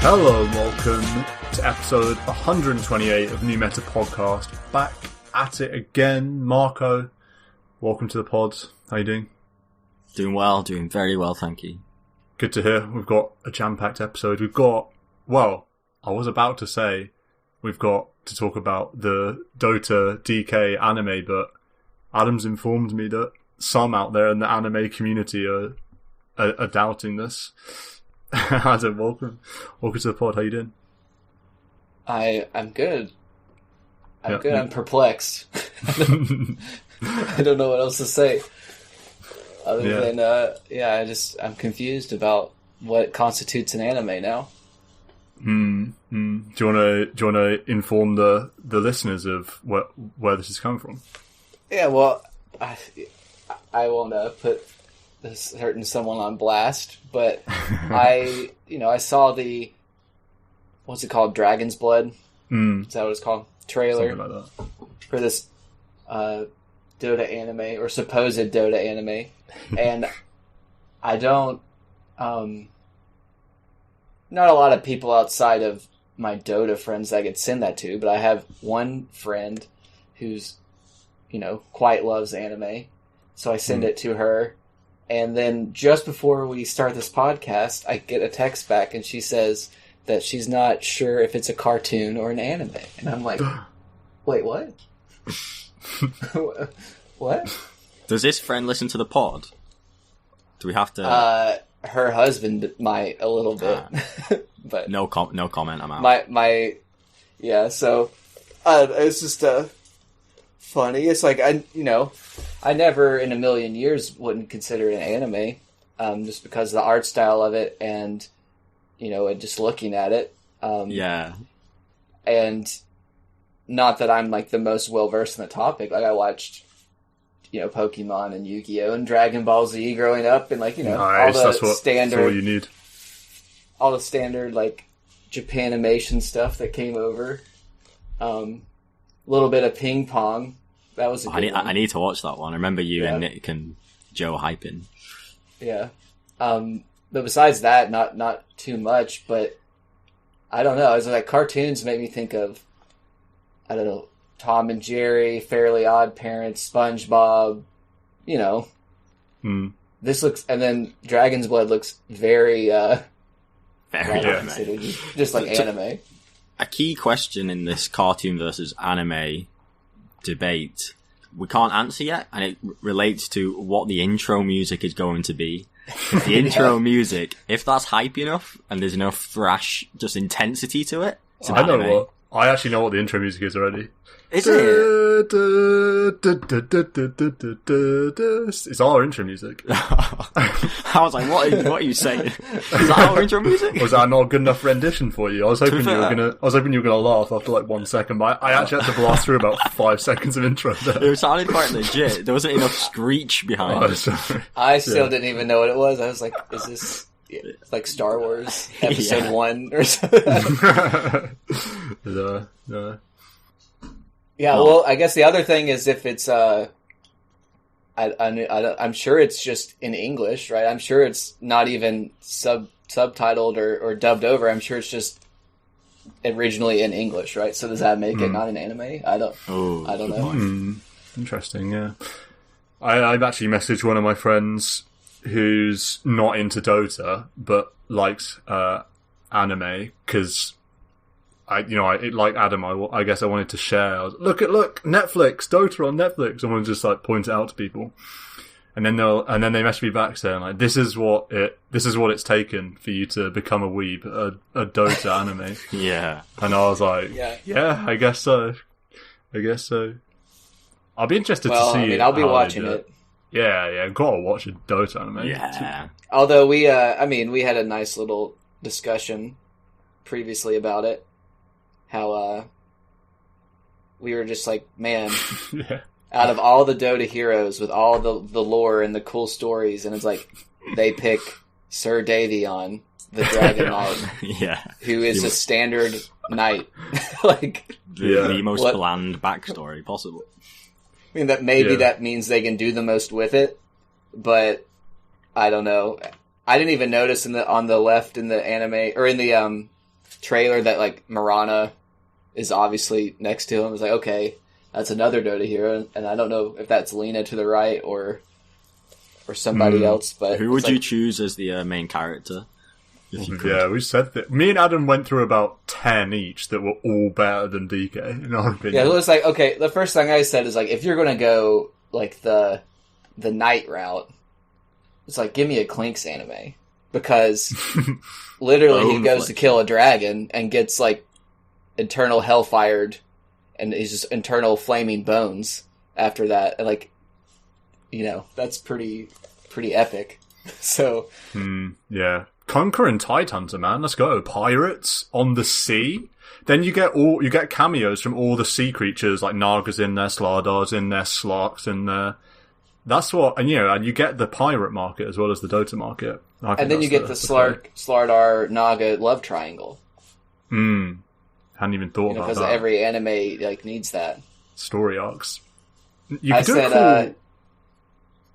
Hello and welcome to episode 128 of New Meta Podcast. Back at it again. Marco, welcome to the pod. How you doing? Doing well, doing very well, thank you. Good to hear. We've got a jam-packed episode. We've got to talk about the Dota DK anime, but Adam's informed me that some out there in the anime community are doubting this. Adam, welcome to the pod. How you doing? I'm good. I'm good. I'm perplexed. I don't know what else to say. Other than, I'm confused about what constitutes an anime now. Do you want to inform the listeners of where this is coming from? Yeah, well, I won't put this hurting someone on blast, but I saw the, what's it called, Dragon's Blood? Is that what it's called? Trailer. Something like that. For this Dota anime, or supposed Dota anime, and I don't, not a lot of people outside of my Dota friends I could send that to, but I have one friend who's, quite loves anime, so I send it to her. And then just before we start this podcast, I get a text back and she says that she's not sure if it's a cartoon or an anime. And I'm like, wait, what? What? Does this friend listen to the pod? Do we have to... her husband might a little bit. But no comment, I'm out. So it's just funny. It's like, I never in a million years wouldn't consider it an anime, just because of the art style of it and, just looking at it. And not that I'm like the most well-versed in the topic. Like I watched, Pokemon and Yu-Gi-Oh! And Dragon Ball Z growing up and like, nice. That's all you need. All the standard like Japanimation stuff that came over. A little bit of ping pong. That was a good one. I need to watch that one. I remember you and Nick and Joe hyping. Yeah. But besides that, not too much, but I don't know. It's like cartoons make me think of, I don't know, Tom and Jerry, Fairly Odd Parents, SpongeBob, This looks, and then Dragon's Blood looks very anime. Just like anime. A key question in this cartoon versus anime debate we can't answer yet, and it relates to what the intro music is going to be. The intro music, if that's hype enough and there's enough thrash, just intensity to it, it's an anime. I actually know what the intro music is already. Is it? It's our intro music. I was like, what are you saying? Is that our intro music? Was that not a good enough rendition for you? I was hoping you were gonna laugh after like 1 second, but I actually had to blast through about 5 seconds of intro there. It sounded quite legit. There wasn't enough screech behind it. Sorry. I still didn't even know what it was. I was like, is this like Star Wars Episode 1 or something? No. Yeah, well, I guess the other thing is if it's, I'm sure it's just in English, right? I'm sure it's not even subtitled or dubbed over. I'm sure it's just originally in English, right? So does that make it not an anime? I don't know. Interesting, yeah. I've actually messaged one of my friends who's not into Dota, but likes anime, because like Adam, I guess I wanted to share. I was, look, Netflix, Dota on Netflix. I want to just like point it out to people, and then they message me back saying like, this is what it's taken for you to become a weeb, a Dota anime. Yeah, and I was like, yeah, I guess so. I'll be interested to see. I mean, I'll be watching it. Yeah, gotta watch a Dota anime. Yeah. Although we had a nice little discussion previously about it. How we were just like, man, out of all the Dota heroes with all the lore and the cool stories, and it's like they pick Sir Davion, the Dragon Knight, who is a standard knight, like the most bland backstory possible. I mean, that that means they can do the most with it, but I don't know. I didn't even notice on the left in the anime or in the trailer that like Mirana is obviously next to him. It's like, okay, that's another Dota hero, and I don't know if that's Lena to the right or somebody else. But who would you choose as the main character? If you could? Yeah, we said that. Me and Adam went through about 10 each that were all better than DK, in our opinion. Yeah, it was like, okay, the first thing I said is like, if you're gonna go like the night route, it's like, give me a Clinks anime. Because literally he goes to kill a dragon and gets like eternal hellfired, and he's just eternal flaming bones after that. And, like, you know, that's pretty epic. So yeah. Conquer and Tidehunter, man. Let's go. Pirates on the sea. Then you get cameos from all the sea creatures, like Naga's in there, Slardar's in there, Slark's in there. That's what, and you get the pirate market as well as the Dota market. And then you get the Slardar Naga love triangle. Hadn't even thought about that. Because every anime like needs that. Story arcs. You could do a cool...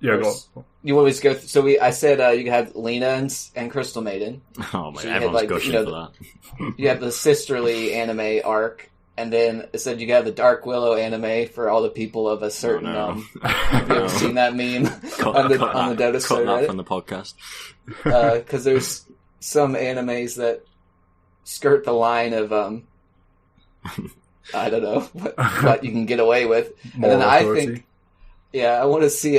Yeah, go on. You always go. I said you could have Lena and Crystal Maiden. Oh my! So everyone's gushing for that. You have the sisterly anime arc, and then it said you got the Dark Willow anime for all the people of a certain. Have you ever seen that meme on the Dota Cut that Reddit? from the podcast. Because there's some animes that skirt the line of I don't know what you can get away with, and then authority. I think, I want to see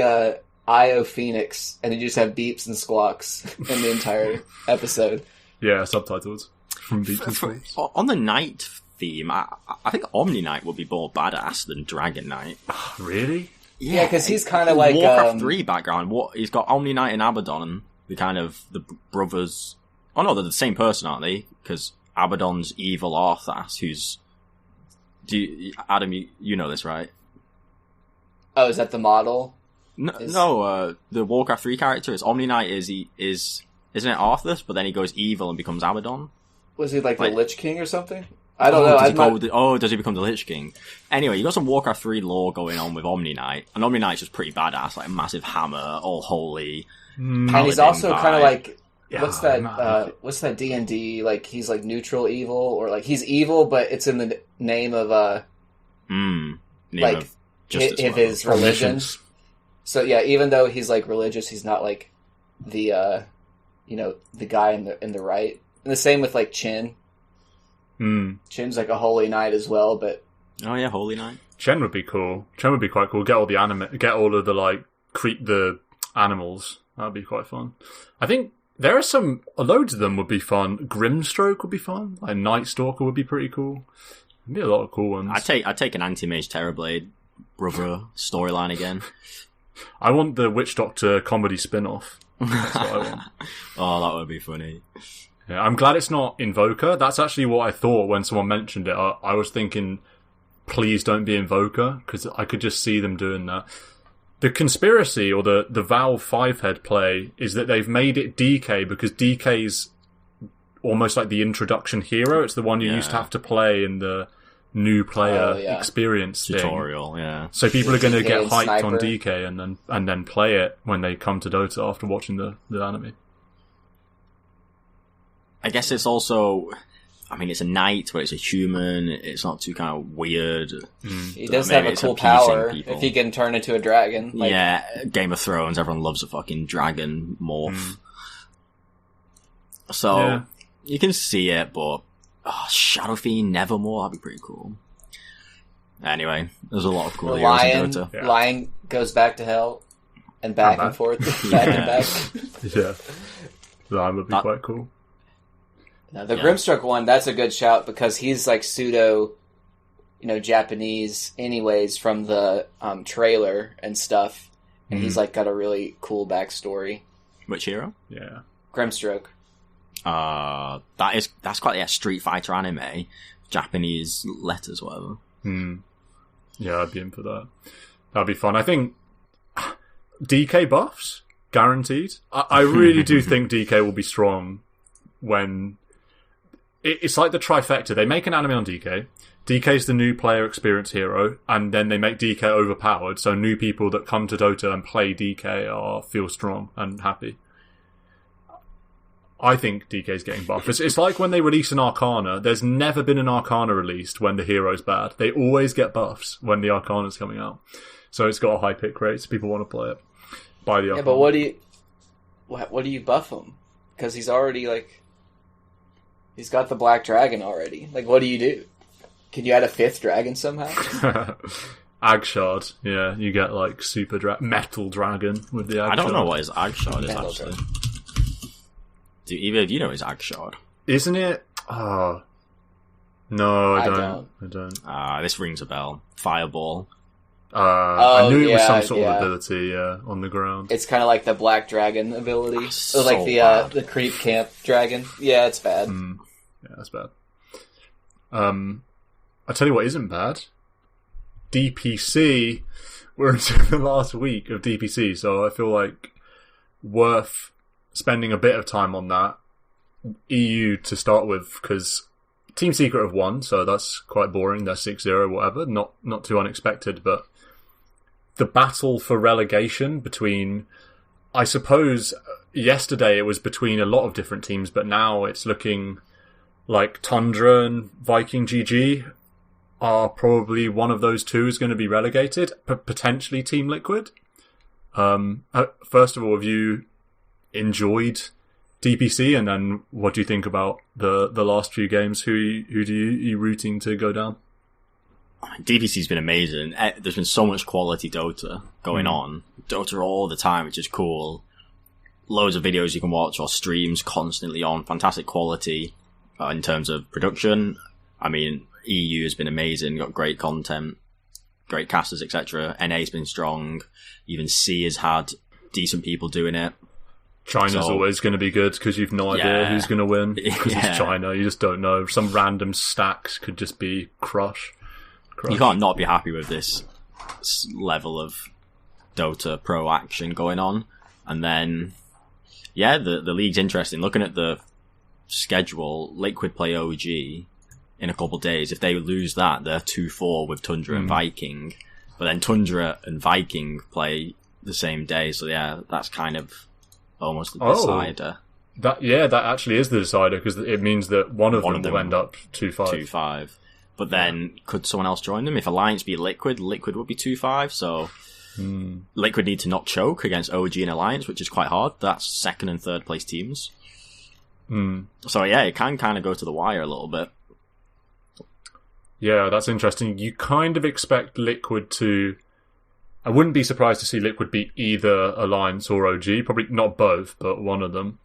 Io Phoenix, and you just have beeps and squawks in the entire episode. Yeah, subtitles from beeps and squawks. On the night theme, I think Omni Knight would be more badass than Dragon Knight. Really? Yeah, because he's kind of like Warcraft 3 background. He's got Omni Knight and Abaddon, the kind of the brothers. Oh no, they're the same person, aren't they? Because Abaddon's evil Arthas, who's. Adam, you know this, right? Oh, is that the model? No, the Warcraft 3 character is Omni Knight. Isn't it Arthas? But then he goes evil and becomes Abaddon. Was he like the Lich King or something? I don't know. Does he become the Lich King? Anyway, you got some Warcraft 3 lore going on with Omni Knight, and Omni Knight's just pretty badass, like a massive hammer, all holy. And he's also kind of like, what's that D&D? Like he's like neutral evil, or like he's evil, but it's in the name of if his religion. So yeah, even though he's like religious, he's not like the the guy in the right. And the same with like Chin. Chin's like a holy knight as well, but oh yeah, holy knight. Chen would be cool. Chen would be quite cool. Get all of the like the animals. That'd be quite fun. I think there are loads of them would be fun. Grimstroke would be fun. Like Night Stalker would be pretty cool. There'd be a lot of cool ones. I'd take an Anti-Mage Terrorblade brother storyline again. I want the Witch Doctor comedy spin-off. That's what I want. Oh, that would be funny. Yeah, I'm glad it's not Invoker. That's actually what I thought when someone mentioned it. I was thinking, please don't be Invoker, because I could just see them doing that. The conspiracy, or the Valve 5-head play, is that they've made it DK, because DK's almost like the introduction hero. It's the one you used to have to play in the new player experience tutorial thing. Yeah. So people are going to get hyped Sniper on DK and then play it when they come to Dota after watching the anime. I guess it's also, I mean, it's a knight, but it's a human. It's not too kind of weird. He does have a cool power if he can turn into a dragon. Like, yeah, Game of Thrones. Everyone loves a fucking dragon morph. So you can see it, but Shadow Fiend Nevermore, that'd be pretty cool. Anyway, there's a lot of cool heroes in Dota. Yeah. Lion goes back to hell and back and forth, back and back. Yeah, Lion would be quite cool. Now, the Grimstroke one, that's a good shout because he's like pseudo, Japanese anyways from the trailer and stuff. And he's like got a really cool backstory. Which hero? Yeah. Grimstroke. That's quite a Street Fighter anime. Japanese letters, whatever. Yeah, I'd be in for that. That'd be fun. I think DK buffs, guaranteed. I really do think DK will be strong when... It's like the trifecta. They make an anime on DK. DK's the new player experience hero, and then they make DK overpowered, so new people that come to Dota and play DK feel strong and happy. I think DK's getting buffed. It's like when they release an Arcana. There's never been an Arcana released when the hero's bad. They always get buffs when the Arcana's coming out. So it's got a high pick rate, so people want to play it. Buy the Arcana. Yeah, but what do you buff him? Because he's already, like... He's got the Black Dragon already. Like, what do you do? Can you add a 5th dragon somehow? Agshard. Yeah, you get, like, Metal Dragon with the Agshard. I don't know what his Agshard is, actually. Do either of you know his Agshard? Isn't it? Oh. No, I don't. This rings a bell. Fireball. I knew it was some sort of ability, on the ground. It's kind of like the Black Dragon ability. So like the Creep Camp Dragon. Yeah, it's bad. Yeah, that's bad. I tell you what isn't bad. DPC. We're into the last week of DPC, so I feel like worth spending a bit of time on that. EU to start with, because Team Secret have won, so that's quite boring. They're 6-0, whatever. Not too unexpected, but the battle for relegation between, I suppose, yesterday it was between a lot of different teams, but now it's looking like Tundra and Viking GG are probably one of those two is going to be relegated, potentially Team Liquid. First of all, have you enjoyed DPC, and then what do you think about the last few games? Who do you rooting to go down? DPC's been amazing. There's been so much quality Dota going on. Dota all the time, which is cool. Loads of videos you can watch or streams constantly on. Fantastic quality in terms of production. I mean, EU has been amazing. Got great content, great casters, etc. NA's been strong. Even C has had decent people doing it. China's always going to be good because you've no idea who's going to win. Because it's China, you just don't know. Some random stacks could just be crush. You can't not be happy with this level of Dota Pro action going on. And then, the league's interesting. Looking at the schedule, Liquid play OG in a couple of days. If they lose that, they're 2-4 with Tundra and Viking. But then Tundra and Viking play the same day. So that's kind of almost the decider. That actually is the decider, because it means that one of them will end up 2-5. 2-5. But then, could someone else join them? If Alliance beat Liquid, Liquid would be 2-5, so Liquid need to not choke against OG and Alliance, which is quite hard. That's second and third place teams. So it can kind of go to the wire a little bit. Yeah, that's interesting. You kind of expect Liquid to... I wouldn't be surprised to see Liquid beat either Alliance or OG. Probably not both, but one of them.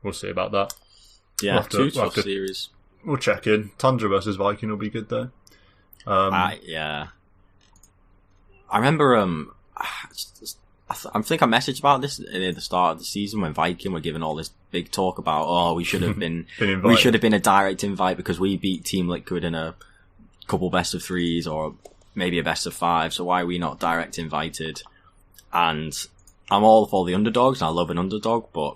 We'll see about that. Yeah, two tough series. We'll check in. Tundra versus Viking will be good, though. I remember, I think I messaged about this at the start of the season when Viking were giving all this big talk about, we should have been, we should have been a direct invite because we beat Team Liquid in a couple best of threes or maybe a best of 5, so why are we not direct invited? And I'm all for the underdogs, and I love an underdog, but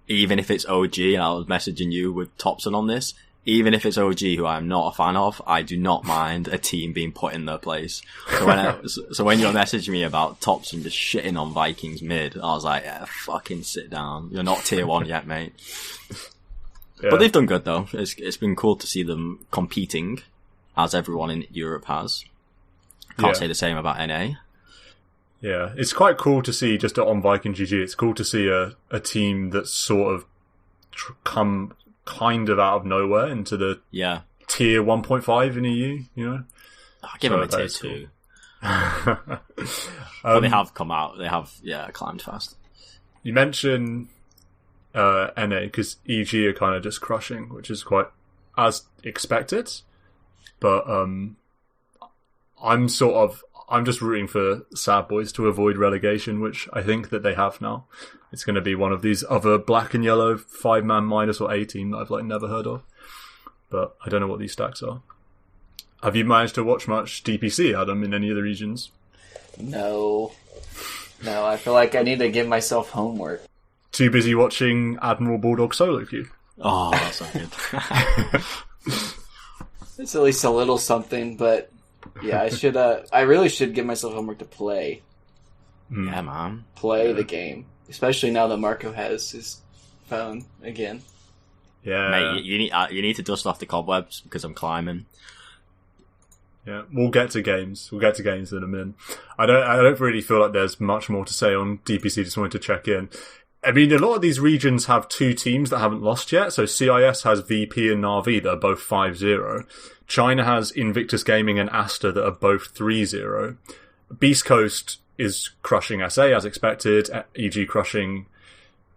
even if it's OG, and I was messaging you with Topson on this, even if it's OG, who I'm not a fan of, I do not mind a team being put in their place. So when you're messaging me about Topson just shitting on Vikings mid, I was like, fucking sit down. You're not tier 1 yet, mate. But they've done good, though. It's been cool to see them competing, as everyone in Europe has. Can't say the same about NA. Yeah, it's quite cool to see, just on Viking GG, it's cool to see a team that's sort of come kind of out of nowhere into the tier 1.5 in EU, you know? I'll give them a tier 2. But they have come out, they have, climbed fast. You mentioned NA, because EG are kind of just crushing, which is quite as expected. But I'm just rooting for Sad Boys to avoid relegation, which I think that they have now. It's going to be one of these other black and yellow 5-man minus or A team that I've never heard of. But I don't know what these stacks are. Have you managed to watch much DPC, Adam, in any of the regions? No, I feel like I need to give myself homework. Too busy watching Admiral Bulldog solo queue? Oh, that's not good. It's at least a little something, but yeah, I really should give myself homework to play. Yeah, man. Play the game. Especially now that Marco has his phone again. Yeah, Mate, you need to dust off the cobwebs because I'm climbing. Yeah, we'll get to games. We'll get to games in a minute. I don't really feel like there's much more to say on DPC. Just wanted to check in. I mean, a lot of these regions have two teams that haven't lost yet. So CIS has VP and Na'Vi that are both 5-0. China has Invictus Gaming and Asta that are both 3-0. Beast Coast is crushing SA as expected, EG crushing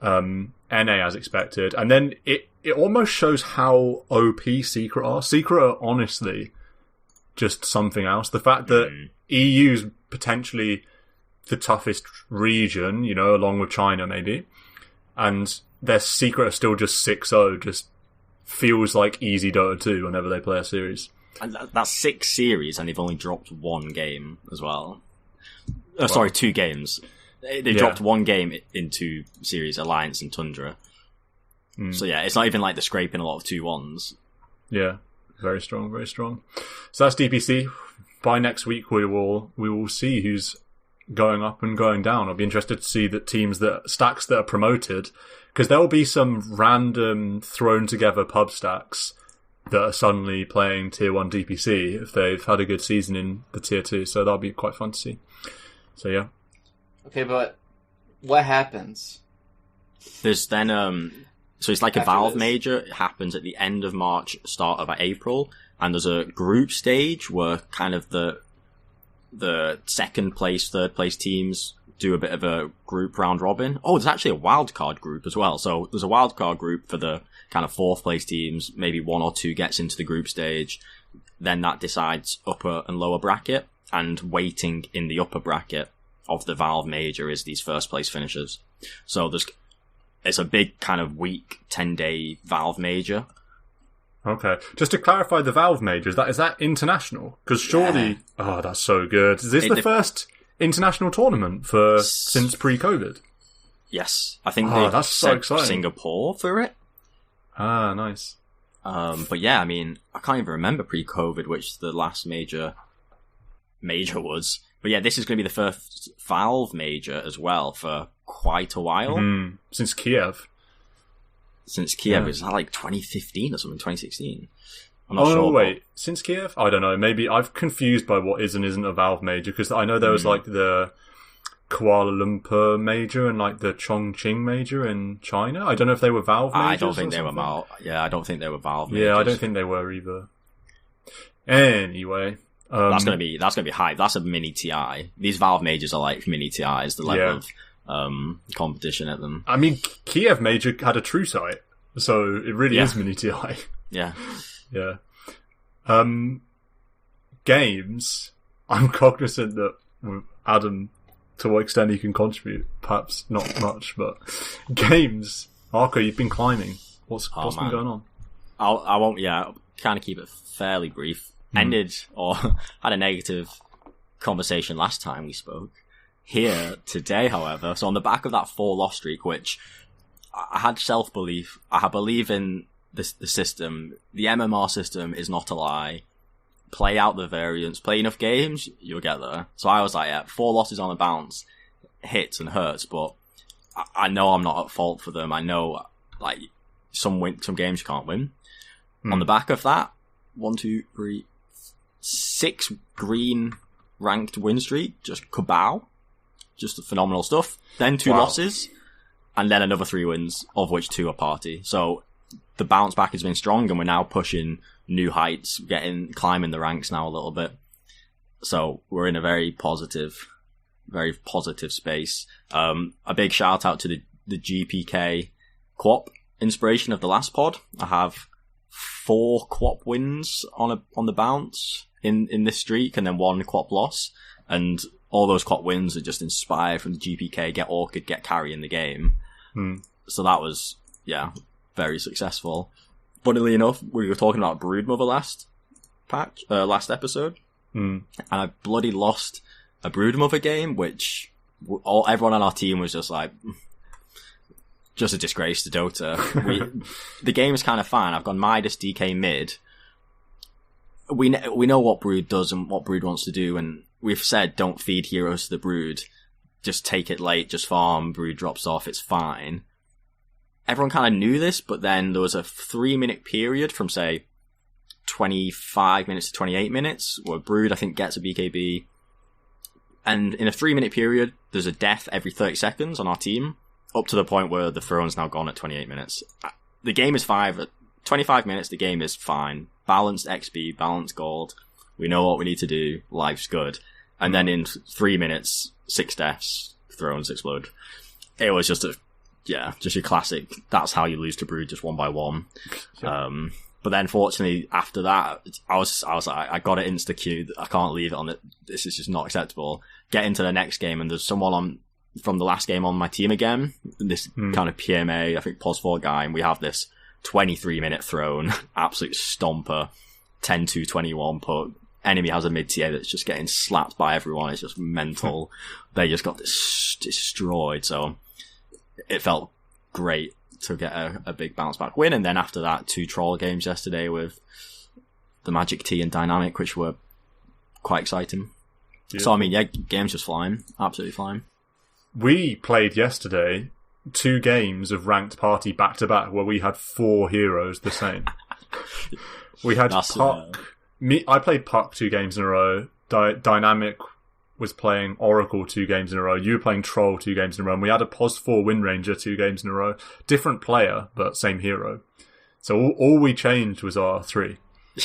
NA as expected. And then it almost shows how OP Secret are. Secret are honestly just something else. The fact that EU's potentially the toughest region, you know, along with China maybe, and their Secret are still just 6-0, just feels like easy Dota 2 whenever they play a series. And that's 6 series, and they've only dropped 1 game as well. Wow. Sorry, 2 games. They dropped 1 game into series, Alliance and Tundra. So yeah, it's not even like they're scraping a lot of 2-1s. Yeah, very strong, very strong. So that's DPC. By next week, we will see who's going up and going down. I'll be interested to see the stacks that are promoted, because there will be some random thrown together pub stacks that are suddenly playing tier 1 DPC if they've had a good season in the tier 2. So that'll be quite fun to see. So yeah. Okay, but what happens? There's then so it's like a After Valve this. major. It happens at the end of March, start of April, and there's a group stage where kind of the second place, third place teams do a bit of a group round robin. Oh, there's actually a wildcard group as well. So there's a wildcard group for the kind of fourth place teams. Maybe 1 or 2 gets into the group stage. Then that decides upper and lower bracket, and waiting in the upper bracket of the Valve major is these first place finishers. So it's a big kind of week, 10-day Valve major. Okay. Just to clarify, the Valve major, is that international? Because surely... Oh, that's so good. Is this the first international tournament since pre-COVID? Yes. I think that's so sent exciting. Singapore for it. Ah, nice. But yeah, I mean, I can't even remember pre-COVID which the last major was. But yeah, this is going to be the first Valve major as well for quite a while. Since Kiev. Is that like 2015 or something, 2016? I'm not sure. Oh, wait. Since Kiev? I don't know. Maybe I'm confused by what is and isn't a Valve major, because I know there was like the Kuala Lumpur major and like the Chongqing major in China. I don't know if they were Valve majors. I don't think they were Valve. Yeah, I don't think they were Valve majors. Yeah, I don't think they were either. Anyway. That's gonna be hype. That's a mini TI. These Valve majors are like mini TIs, the level of competition at them. I mean, Kiev major had a true site, so it really is mini TI. Yeah. Yeah. Games. I'm cognizant that with Adam, to what extent he can contribute, perhaps not much, but games. Arco, you've been climbing. What's been going on? I won't. Yeah, kind of keep it fairly brief. Ended or had a negative conversation last time we spoke. Here today, however, so on the back of that 4-loss streak, which I had self-belief, I believe in the system. The MMR system is not a lie. Play out the variants, play enough games, you'll get there. So I was like, yeah, 4 losses on a bounce hits and hurts, but I know I'm not at fault for them. I know, like, some games you can't win. On the back of that, 6 green ranked win streak, just kabow. Just phenomenal stuff. Then 2 losses, and then another 3 wins, of which 2 are party. So the bounce back has been strong, and we're now pushing new heights, climbing the ranks now a little bit. So we're in a very positive space. A big shout out to the GPK Quap inspiration of the last pod. I have 4 Quap wins on the bounce in this streak, and then 1 Quap loss, and all those Quap wins are just inspired from the GPK, get Orchid, get carry in the game. So that was, very successful. Funnily enough, we were talking about Broodmother last episode, and I bloody lost a Broodmother game, which everyone on our team was just like, just a disgrace to Dota. The game is kind of fine. I've gone Midas DK mid. We know what Brood does and what Brood wants to do, and we've said don't feed heroes to the Brood. Just take it late, just farm, Brood drops off, it's fine. everyone kind of knew this, but then there was a 3-minute period from, say, 25 minutes to 28 minutes where Brood, I think, gets a BKB. And in a 3-minute period, there's a death every 30 seconds on our team, up to the point where the throne's now gone at 28 minutes. The game is 5. At 25 minutes, the game is fine. Balanced XP, balanced gold. We know what we need to do. Life's good. And then in 3 minutes, 6 deaths, thrones explode. It was just just your classic. That's how you lose to Brood, just one by one. Yeah. But then, fortunately, after that, I was like, I got it insta-queued. I can't leave it on it. This is just not acceptable. Get into the next game, and there's someone from the last game on my team again. This kind of PMA, I think, POS4 guy, and we have this 23-minute throne, absolute stomper, 10-2-21 put. Enemy has a mid-tier that's just getting slapped by everyone. It's just mental. They just got destroyed. So it felt great to get a big bounce back win. And then after that, 2 troll games yesterday with the Magic T and Dynamic, which were quite exciting. Yeah. So, I mean, yeah, game's just flying. Absolutely flying. We played yesterday 2 games of ranked party back-to-back where we had 4 heroes the same. We had Puck. I played Puck 2 games in a row. Dynamic was playing Oracle 2 games in a row. You were playing Troll 2 games in a row. And we had a POS4 Wind Ranger 2 games in a row. Different player, but same hero. So all we changed was our 3.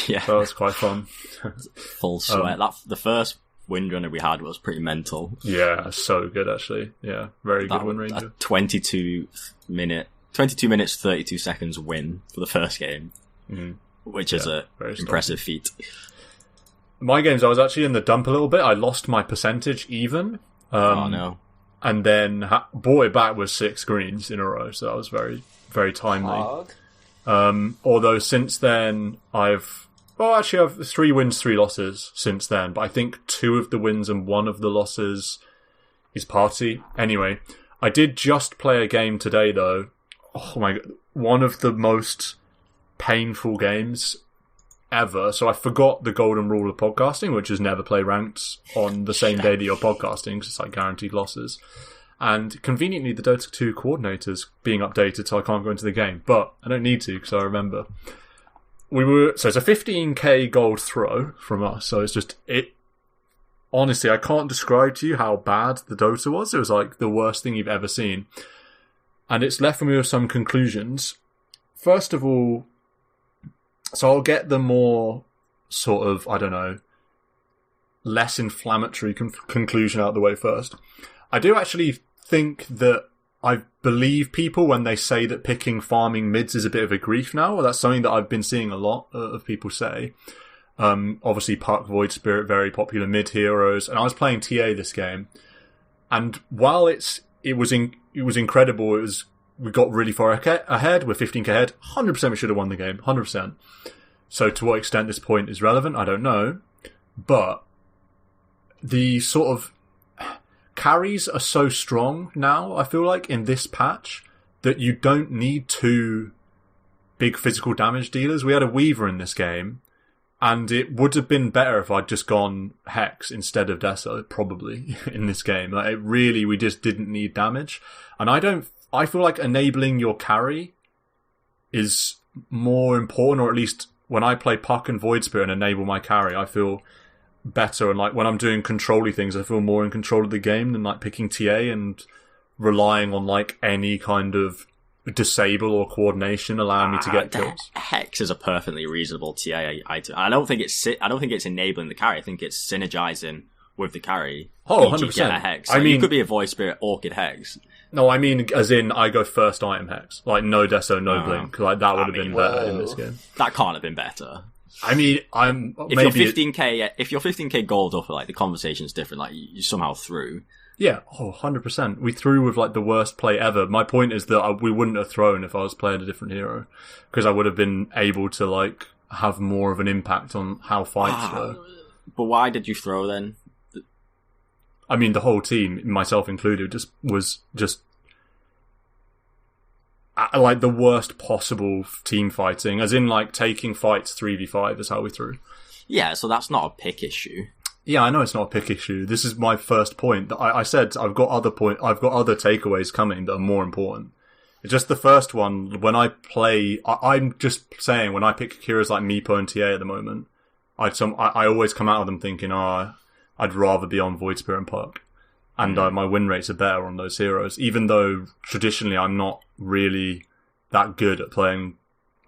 Yeah. So that was quite fun. Full sweat. The first Wind Runner we had was pretty mental. Yeah, so good actually. Yeah, very good Wind Ranger. 22 minutes, 32 seconds win for the first game. Mm-hmm. Which is a impressive feat. My games, I was actually in the dump a little bit. I lost my percentage even. Oh, no. And then brought it back with 6 greens in a row. So that was very, very timely. Although since then, I've 3 wins, 3 losses since then. But I think 2 of the wins and 1 of the losses is party. Anyway, I did just play a game today, though. Oh my God. One of the most painful games ever. So I forgot the golden rule of podcasting, which is never play ranked on the same day that you're podcasting, because it's like guaranteed losses. And conveniently, the Dota 2 coordinator's being updated, so I can't go into the game. But I don't need to, because I remember. So it's a 15k gold throw from us. So it's just, honestly, I can't describe to you how bad the Dota was. It was like the worst thing you've ever seen. And it's left me with some conclusions. First of all, so I'll get the more sort of, I don't know, less inflammatory conclusion out of the way first. I do actually think that I believe people when they say that picking farming mids is a bit of a grief now. Well, that's something that I've been seeing a lot of people say. Obviously, Puck, Void Spirit, very popular mid heroes. And I was playing TA this game. And while it was incredible, we got really far ahead. We're 15k ahead. 100% we should have won the game. 100%. So to what extent this point is relevant, I don't know. But the sort of carries are so strong now, I feel like, in this patch, that you don't need 2 big physical damage dealers. We had a Weaver in this game, and it would have been better if I'd just gone Hex instead of Deso, probably, in this game. Like, we just didn't need damage. And I feel like enabling your carry is more important, or at least when I play Puck and Void Spirit and enable my carry, I feel better. And like when I'm doing control-y things, I feel more in control of the game than like picking TA and relying on like any kind of disable or coordination allowing me to get kills. Hex is a perfectly reasonable TA item. I don't think it's enabling the carry. I think it's synergizing with the carry. Oh, 100%. Get a Hex. So you could be a Void Spirit Orchid Hex. No, I mean, as in, I go first item Hex. Like, no Deso, no Blink. Like, that would have been better in this game. That can't have been better. I mean, if you're 15k gold up, like, the conversation's different. Like, you somehow threw. Yeah, 100%. We threw with, like, the worst play ever. My point is that we wouldn't have thrown if I was playing a different hero. Because I would have been able to, like, have more of an impact on how fights go. But why did you throw then? I mean, the whole team, myself included, was like the worst possible team fighting. As in, like, taking fights 3v5 is how we threw. Yeah, so that's not a pick issue. Yeah, I know it's not a pick issue. This is my first point. I said I've got other takeaways coming that are more important. Just the first one, when I play, I'm just saying, when I pick heroes like Meepo and TA at the moment, I always come out of them thinking, I'd rather be on Void Spear and Puck. And my win rates are better on those heroes, even though traditionally I'm not really that good at playing,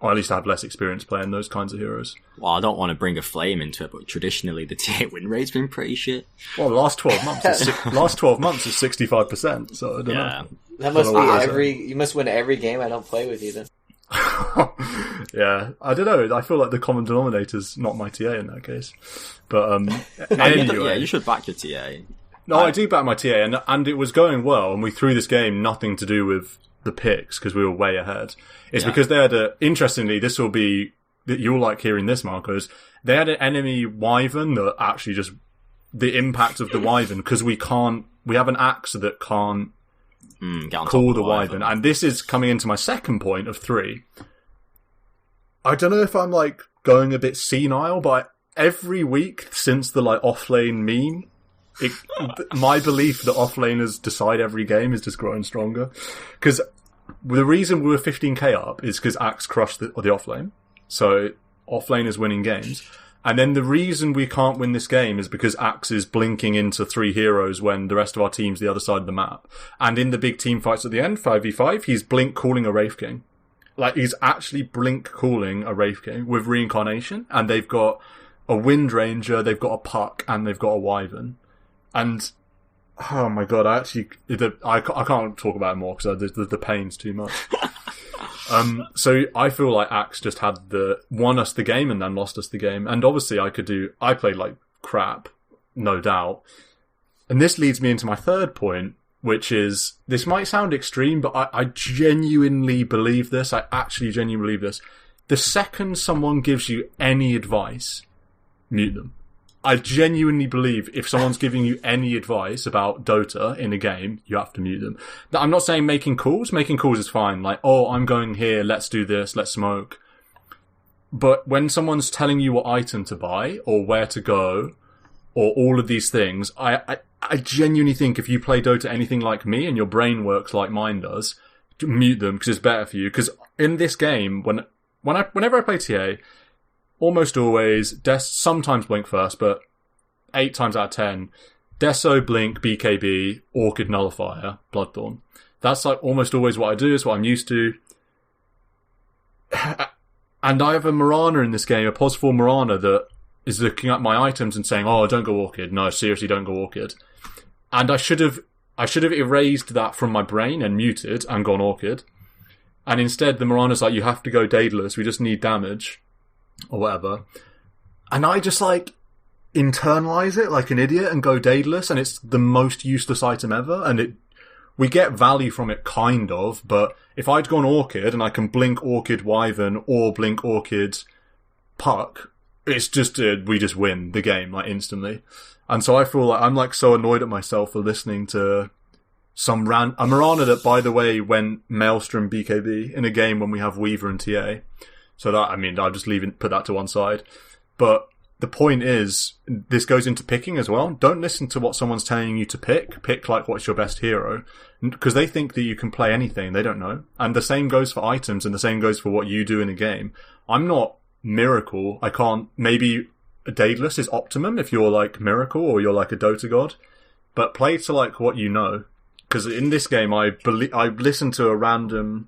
or at least I have less experience playing those kinds of heroes. Well, I don't want to bring a flame into it, but traditionally the TA win rate's been pretty shit. Well, the last 12 months is 65%, so I don't know. That must be you must win every game I don't play with you then. Yeah, I don't know. I feel like the common denominator's not my TA in that case. But anyway, yeah, you should back your TA. No, I do back my TA, and it was going well, and we threw this game nothing to do with the picks, because we were way ahead. It's because they had interestingly, this will be, you'll like hearing this, Marcos, they had an enemy Wyvern that actually just, the impact of the Wyvern, because we have an axe that can't call the Wyvern. And this is coming into my second point of 3. I don't know if I'm like going a bit senile, but every week since the like offlane meme, my belief that offlaners decide every game is just growing stronger. Because the reason we were 15k up is because Axe crushed the offlane. So offlane is winning games. And then the reason we can't win this game is because Axe is blinking into 3 heroes when the rest of our team's the other side of the map. And in the big team fights at the end, 5v5, he's blink calling a Wraith King. Like, he's actually blink calling a Wraith King with Reincarnation. And they've got a Wind Ranger, they've got a Puck, and they've got a Wyvern. And, oh my god, I can't talk about it more because the pain's too much. So I feel like Axe just won us the game and then lost us the game. And obviously I played like crap, no doubt. And this leads me into my third point, which is, this might sound extreme, but I genuinely believe this. I actually genuinely believe this. The second someone gives you any advice, mute them. I genuinely believe if someone's giving you any advice about Dota in a game, you have to mute them. I'm not saying making calls. Making calls is fine. Like, oh, I'm going here, let's do this, let's smoke. But when someone's telling you what item to buy, or where to go, or all of these things, I genuinely think if you play Dota anything like me and your brain works like mine does, mute them because it's better for you. Because in this game, whenever I play TA, almost always, sometimes Blink first, but 8 times out of 10, Deso, Blink, BKB, Orchid, Nullifier, Bloodthorn. That's like almost always what I do, it's what I'm used to. And I have a Mirana in this game, a pos 4 Mirana, that is looking at my items and saying, oh, don't go Orchid. No, seriously, don't go Orchid. And I should have erased that from my brain and muted and gone Orchid. And instead, the Mirana's like, you have to go Daedalus, we just need damage. Or whatever. And I just like internalize it like an idiot and go Daedalus, and it's the most useless item ever, and we get value from it kind of, but if I'd gone Orchid and I can blink Orchid Wyvern or blink Orchid Puck, it's just we just win the game like instantly. And so I feel like I'm like so annoyed at myself for listening to a Mirana that, by the way, went Maelstrom BKB in a game when we have Weaver and TA. So that, I mean, I'll just put that to one side. But the point is, this goes into picking as well. Don't listen to what someone's telling you to pick. Pick like what's your best hero. Because they think that you can play anything. They don't know. And the same goes for items, and the same goes for what you do in a game. I'm not Miracle. I can't, maybe Daedalus is optimum if you're like Miracle or you're like a Dota god. But play to like what you know. Because in this game, I listened to a random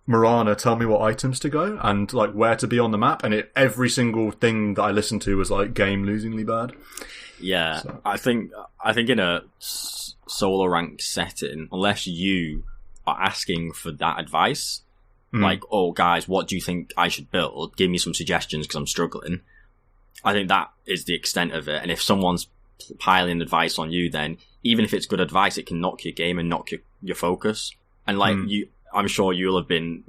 Mirana tell me what items to go and like where to be on the map, and every single thing that I listened to was like game losingly bad. Yeah, so. I think in a solo rank setting, unless you are asking for that advice, like, oh guys, what do you think I should build? Give me some suggestions because I'm struggling. I think that is the extent of it. And if someone's piling advice on you, then even if it's good advice, it can knock your game and knock your focus. And like I'm sure you'll have been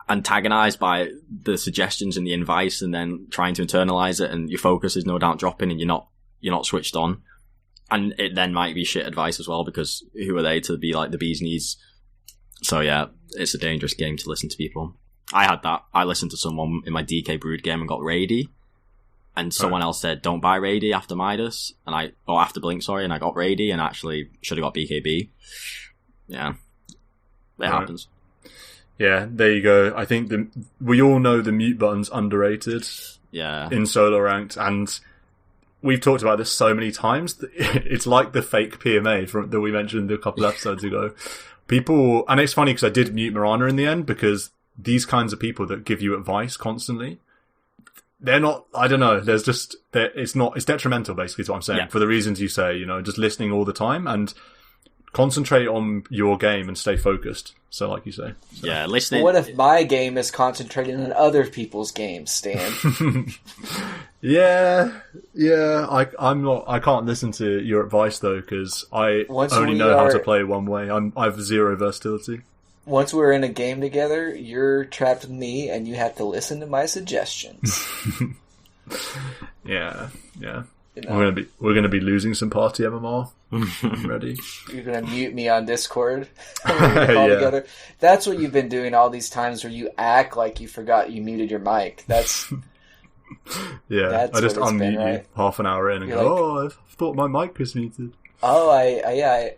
antagonized by the suggestions and the advice and then trying to internalize it, and your focus is no doubt dropping and you're not switched on. And it then might be shit advice as well, because who are they to be like the bee's knees? So yeah, it's a dangerous game to listen to people. I had that. I listened to someone in my DK Brood game and got Rady, and someone else said don't buy Rady after Midas, after Blink, sorry, and I got Rady and actually should have got BKB. Yeah. It happens. Yeah, there you go. I think we all know the mute button's underrated. Yeah. In solo ranked, and we've talked about this so many times. It's like the fake PMA that we mentioned a couple episodes ago. People, and it's funny because I did mute Mirana in the end, because these kinds of people that give you advice constantly, they're not, I don't know, it's detrimental basically is what I'm saying, for the reasons you say, just listening all the time and concentrate on your game and stay focused. So like you say. So. Yeah, listening. What if my game is concentrating on other people's games, Stan? Yeah, I can't listen to your advice though, because I only know how to play one way. I have zero versatility. Once we're in a game together, you're trapped with me and you have to listen to my suggestions. Yeah. We're gonna be losing some party MMR. I'm ready. You're gonna mute me on Discord. Together. That's what you've been doing all these times where you act like you forgot you muted your mic. That's I just unmute you half an hour in and go, I thought my mic was muted. Oh, I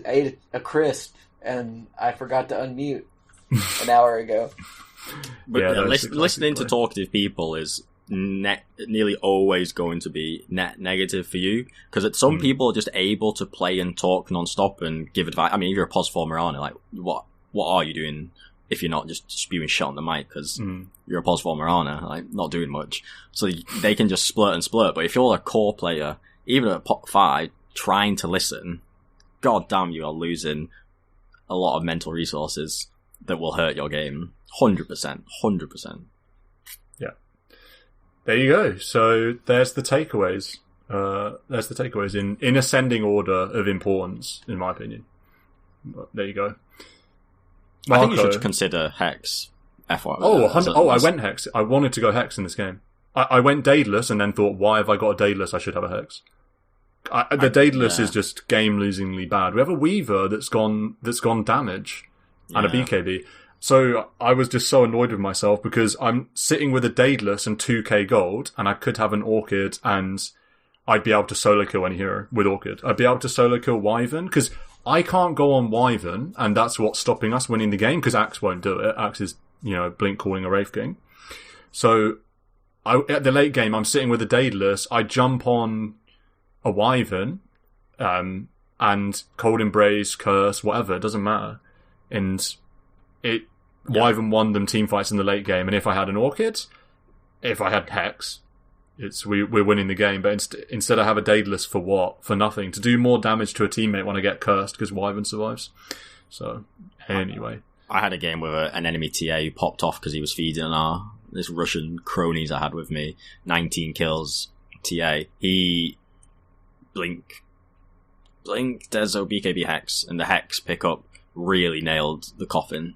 ate a crisp and I forgot to unmute an hour ago. But listening to talkative people is nearly always going to be net negative for you, because some people are just able to play and talk non-stop and give advice. I mean, if you're a POS 4 Mirana, like what are you doing if you're not just spewing shit on the mic, because you're a POS 4 Mirana, like not doing much, so they can just splurt and splurt. But if you're a core player, even at pot 5, trying to listen, god damn, you are losing a lot of mental resources that will hurt your game 100%. There you go. So there's the takeaways. In ascending order of importance, in my opinion. But there you go. Marco, I think you should consider Hex. FY. I went Hex. I wanted to go Hex in this game. I went Daedalus and then thought, why have I got a Daedalus? I should have a Hex. The Daedalus is just game-losingly bad. We have a Weaver that's gone damage and a BKB. So I was just so annoyed with myself because I'm sitting with a Daedalus and 2k gold, and I could have an Orchid and I'd be able to solo kill any hero with Orchid. I'd be able to solo kill Wyvern, because I can't go on Wyvern, and that's what's stopping us winning the game, because Axe won't do it. Axe is, blink calling a Wraith King. So at the late game, I'm sitting with a Daedalus, I jump on a Wyvern, and Cold Embrace, Curse, whatever, it doesn't matter. And Wyvern won them team fights in the late game, and if I had an Orchid, if I had Hex, we're winning the game. But instead I have a Daedalus for what? For nothing. To do more damage to a teammate when I get cursed because Wyvern survives. So, anyway. I had a game with an enemy TA who popped off because he was feeding this Russian cronies I had with me. 19 kills TA. He Blink, Dezo, BKB Hex, and the Hex pickup really nailed the coffin.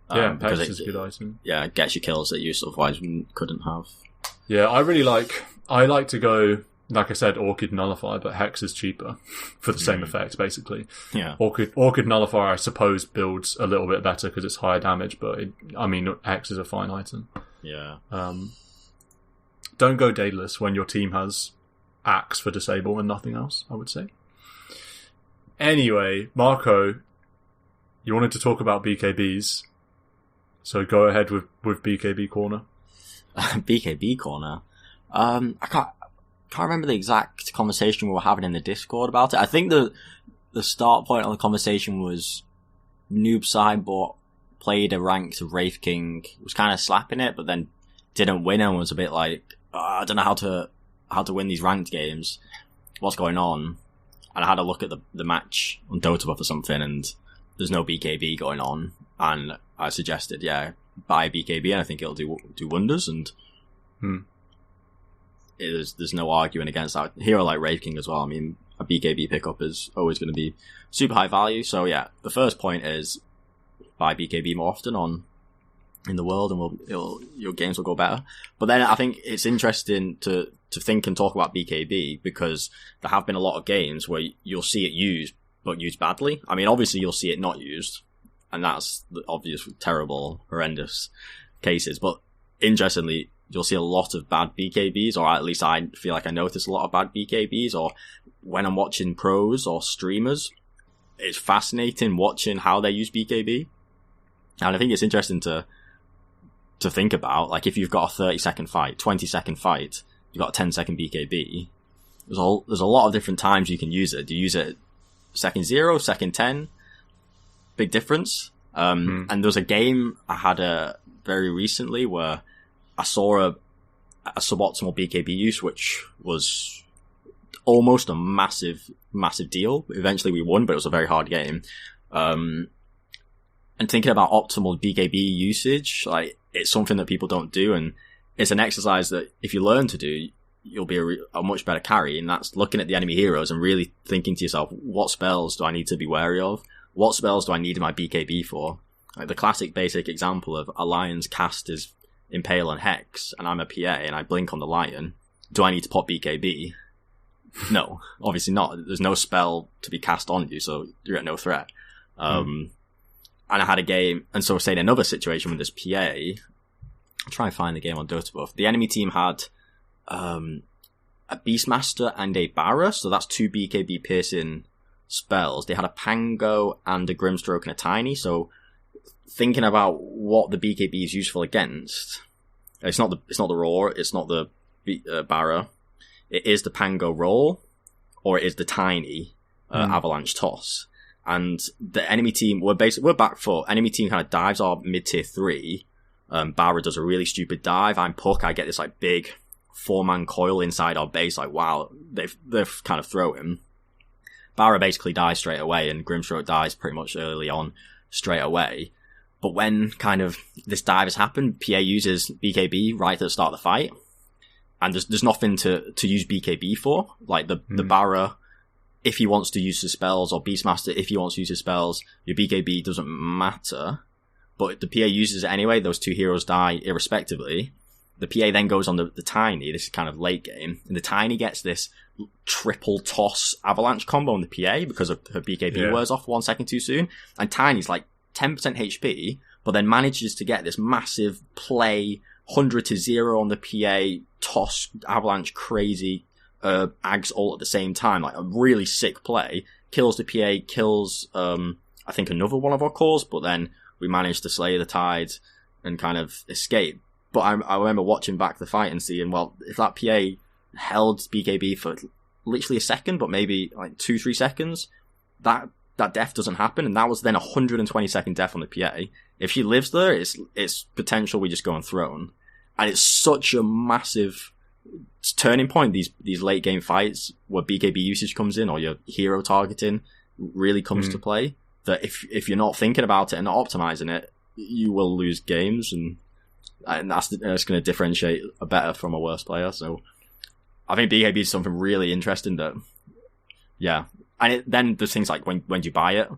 Hex is a good item. Yeah, it gets you kills that you otherwise couldn't have. Yeah, I like to go, like I said, Orchid Nullifier, but Hex is cheaper for the same effect, basically. Yeah. Orchid Nullifier, I suppose, builds a little bit better because it's higher damage, but Hex is a fine item. Yeah. Don't go Daedalus when your team has Axe for disable and nothing else, I would say. Anyway, Marco, you wanted to talk about BKBs, so go ahead with BKB Corner. BKB Corner? I can't remember the exact conversation we were having in the Discord about it. I think the start point of the conversation was Noob Sidebot played a ranked Wraith King, was kind of slapping it, but then didn't win and was a bit like, I don't know how to win these ranked games. What's going on? And I had a look at the match on Dota Buff or something, and there's no BKB going on. And I suggested, buy BKB, and I think it'll do wonders. And there's no arguing against that. Hero like Wraith King as well. I mean, a BKB pickup is always going to be super high value. So yeah, the first point is buy BKB more often in the world, and your games will go better. But then I think it's interesting to think and talk about BKB, because there have been a lot of games where you'll see it used, but used badly. I mean, obviously you'll see it not used, and that's the obvious, terrible, horrendous cases. But interestingly, you'll see a lot of bad BKBs, or at least I feel like I notice a lot of bad BKBs, or when I'm watching pros or streamers, it's fascinating watching how they use BKB. And I think it's interesting to think about, like, if you've got a 30-second fight, 20-second fight, you've got a 10-second BKB, there's a lot of different times you can use it. Do you use it second 0, second 10? Big difference. And there was a game I had very recently where I saw a suboptimal BKB use, which was almost a massive deal. Eventually we won, but it was a very hard game. And thinking about optimal BKB usage, like, it's something that people don't do, and it's an exercise that if you learn to do, you'll be a much better carry, and that's looking at the enemy heroes and really thinking to yourself, what spells do I need to be wary of? What spells do I need my BKB for? Like the classic basic example of a lion's cast is Impale and Hex, and I'm a PA and I blink on the lion. Do I need to pop BKB? No, obviously not. There's no spell to be cast on you, so you're at no threat. And I had a game, and so say in another situation with this PA, I'll try and find the game on Dota buff. The enemy team had a Beastmaster and a Barra, so that's 2 BKB piercing spells. They had a Pango and a Grimstroke and a Tiny, so thinking about what the BKB is useful against, it's not the Roar, it's not the Barra, it is the Pango Roll, or it is the Tiny Avalanche Toss. And the enemy team, we're back foot. Enemy team kind of dives our mid-tier 3. Barra does a really stupid dive. I'm Puck. I get this like big 4-man coil inside our base. Like, wow, they've kind of thrown him. Barra basically dies straight away, and Grimstroke dies pretty much early on straight away. But when kind of this dive has happened, PA uses BKB right at the start of the fight. And there's nothing to use BKB for. Like the Barra, if he wants to use his spells, or Beastmaster, if he wants to use his spells, your BKB doesn't matter. But the PA uses it anyway, those 2 heroes die irrespectively. The PA then goes on the Tiny, this is kind of late game, and the Tiny gets this triple toss avalanche combo on the PA because of her BKB wears off 1 second too soon, and Tiny's like 10% HP, but then manages to get this massive play, 100-0 on the PA, toss, avalanche, crazy, Ags all at the same time, like a really sick play, kills the PA, kills, I think another one of our cores, but then we managed to slay the Tide and kind of escape. But I remember watching back the fight and seeing, well, if that PA held BKB for literally a second, but maybe like 2-3 seconds, that death doesn't happen, and that was then a 120-second death on the PA. If she lives there, it's potential we just go on throne. And it's such a massive turning point, these late game fights where BKB usage comes in, or your hero targeting really comes to play, that if you're not thinking about it and not optimizing it, you will lose games, and that's going to differentiate a better from a worse player. So I think BKB is something really interesting that, yeah. And then there's things like, when do you buy it?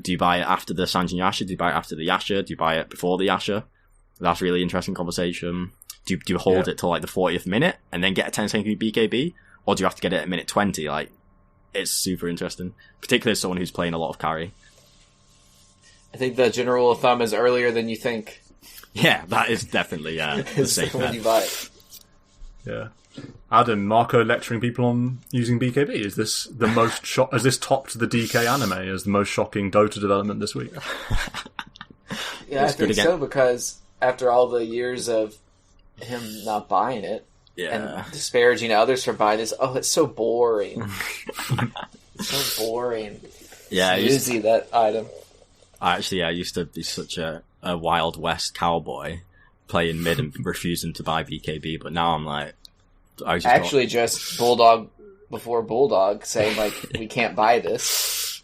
Do you buy it after the Sanjin Yasha? Do you buy it after the Yasha? Do you buy it before the Yasha? That's a really interesting conversation. Do you hold it till like the 40th minute and then get a 10-second BKB? Or do you have to get it at minute 20? Like, it's super interesting. Particularly as someone who's playing a lot of carry. I think the general rule of thumb is earlier than you think. Yeah, that is definitely the safe bet. When you buy it. Yeah. Adam, Marco lecturing people on using BKB. Is this the most has this topped the DK anime as the most shocking Dota development this week? Yeah, I think so, because after all the years of him not buying it and disparaging others for buying this, it's so boring. So boring. Yeah, Snoozy, that item. I used to be such a Wild West cowboy playing mid and refusing to buy BKB, but now I'm like, just Bulldog before Bulldog saying, like, we can't buy this.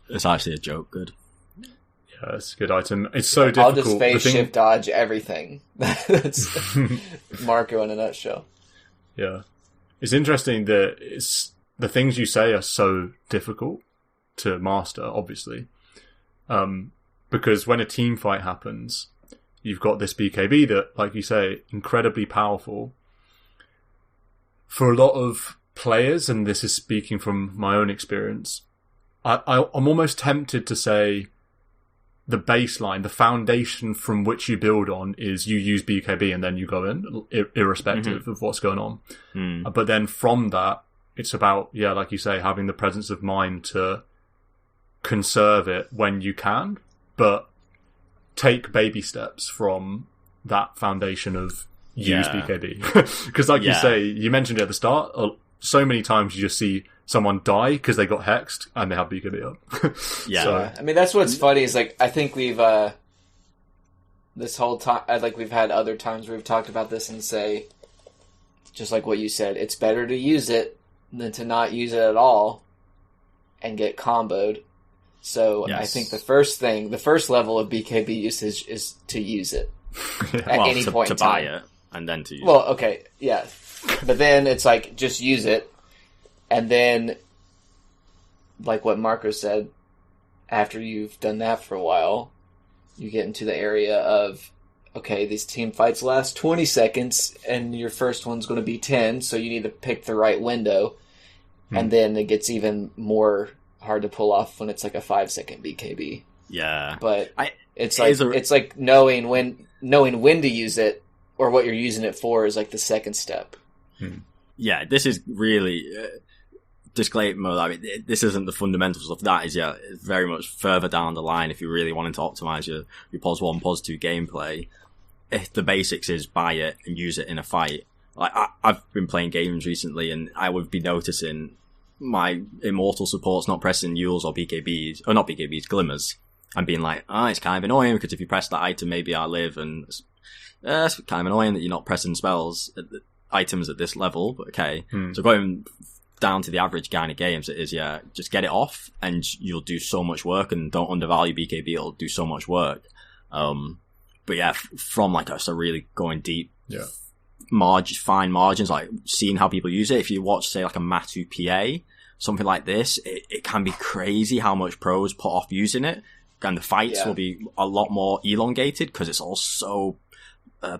It's actually a joke. Good. Yeah, it's a good item. It's so difficult. I'll just phase shift dodge everything. That's Marco in a nutshell. Yeah. It's interesting that the things you say are so difficult to master, obviously. Because when a team fight happens, you've got this BKB that, like you say, incredibly powerful. For a lot of players, and this is speaking from my own experience, I'm almost tempted to say the baseline, the foundation from which you build on is you use BKB and then you go in, irrespective of what's going on. But then from that, it's about, like you say, having the presence of mind to conserve it when you can, but take baby steps from that foundation of use BKB. Because like you say, you mentioned it at the start, so many times you just see someone die because they got hexed and they have BKB up. So, I mean, that's what's funny is, like, I think we've, this whole time, like, we've had other times where we've talked about this and say, just like what you said, it's better to use it than to not use it at all and get comboed. So I think the first level of BKB usage is to use it at any point in time. Buy it and then to use it. Well, okay, yeah. But then it's like, just use it. And then, like what Marco said, after you've done that for a while, you get into the area of, okay, these team fights last 20 seconds, and your first one's going to be 10, so you need to pick the right window. And then it gets even more hard to pull off when it's like a 5-second BKB. Yeah. But it's like knowing when to use it, or what you're using it for, is like the second step. Yeah, this is really... disclaimer, I mean, this isn't the fundamentals of that. Is very much further down the line if you're really wanting to optimize your pos 1, pos 2 gameplay. If the basics is buy it and use it in a fight. Like, I've been playing games recently and I would be noticing my immortal supports not pressing Yules or BKBs, or not BKBs, Glimmers, and being like, it's kind of annoying because if you press that item, maybe I live, and it's kind of annoying that you're not pressing spells, items at this level, but okay. So going down to the average kind of games, it is, just get it off and you'll do so much work, and don't undervalue BKB, it'll do so much work. But yeah, from like us, really going deep, fine margins, like seeing how people use it. If you watch, say, like a Matu PA, something like this, it can be crazy how much pros put off using it, and the fights will be a lot more elongated because it's all so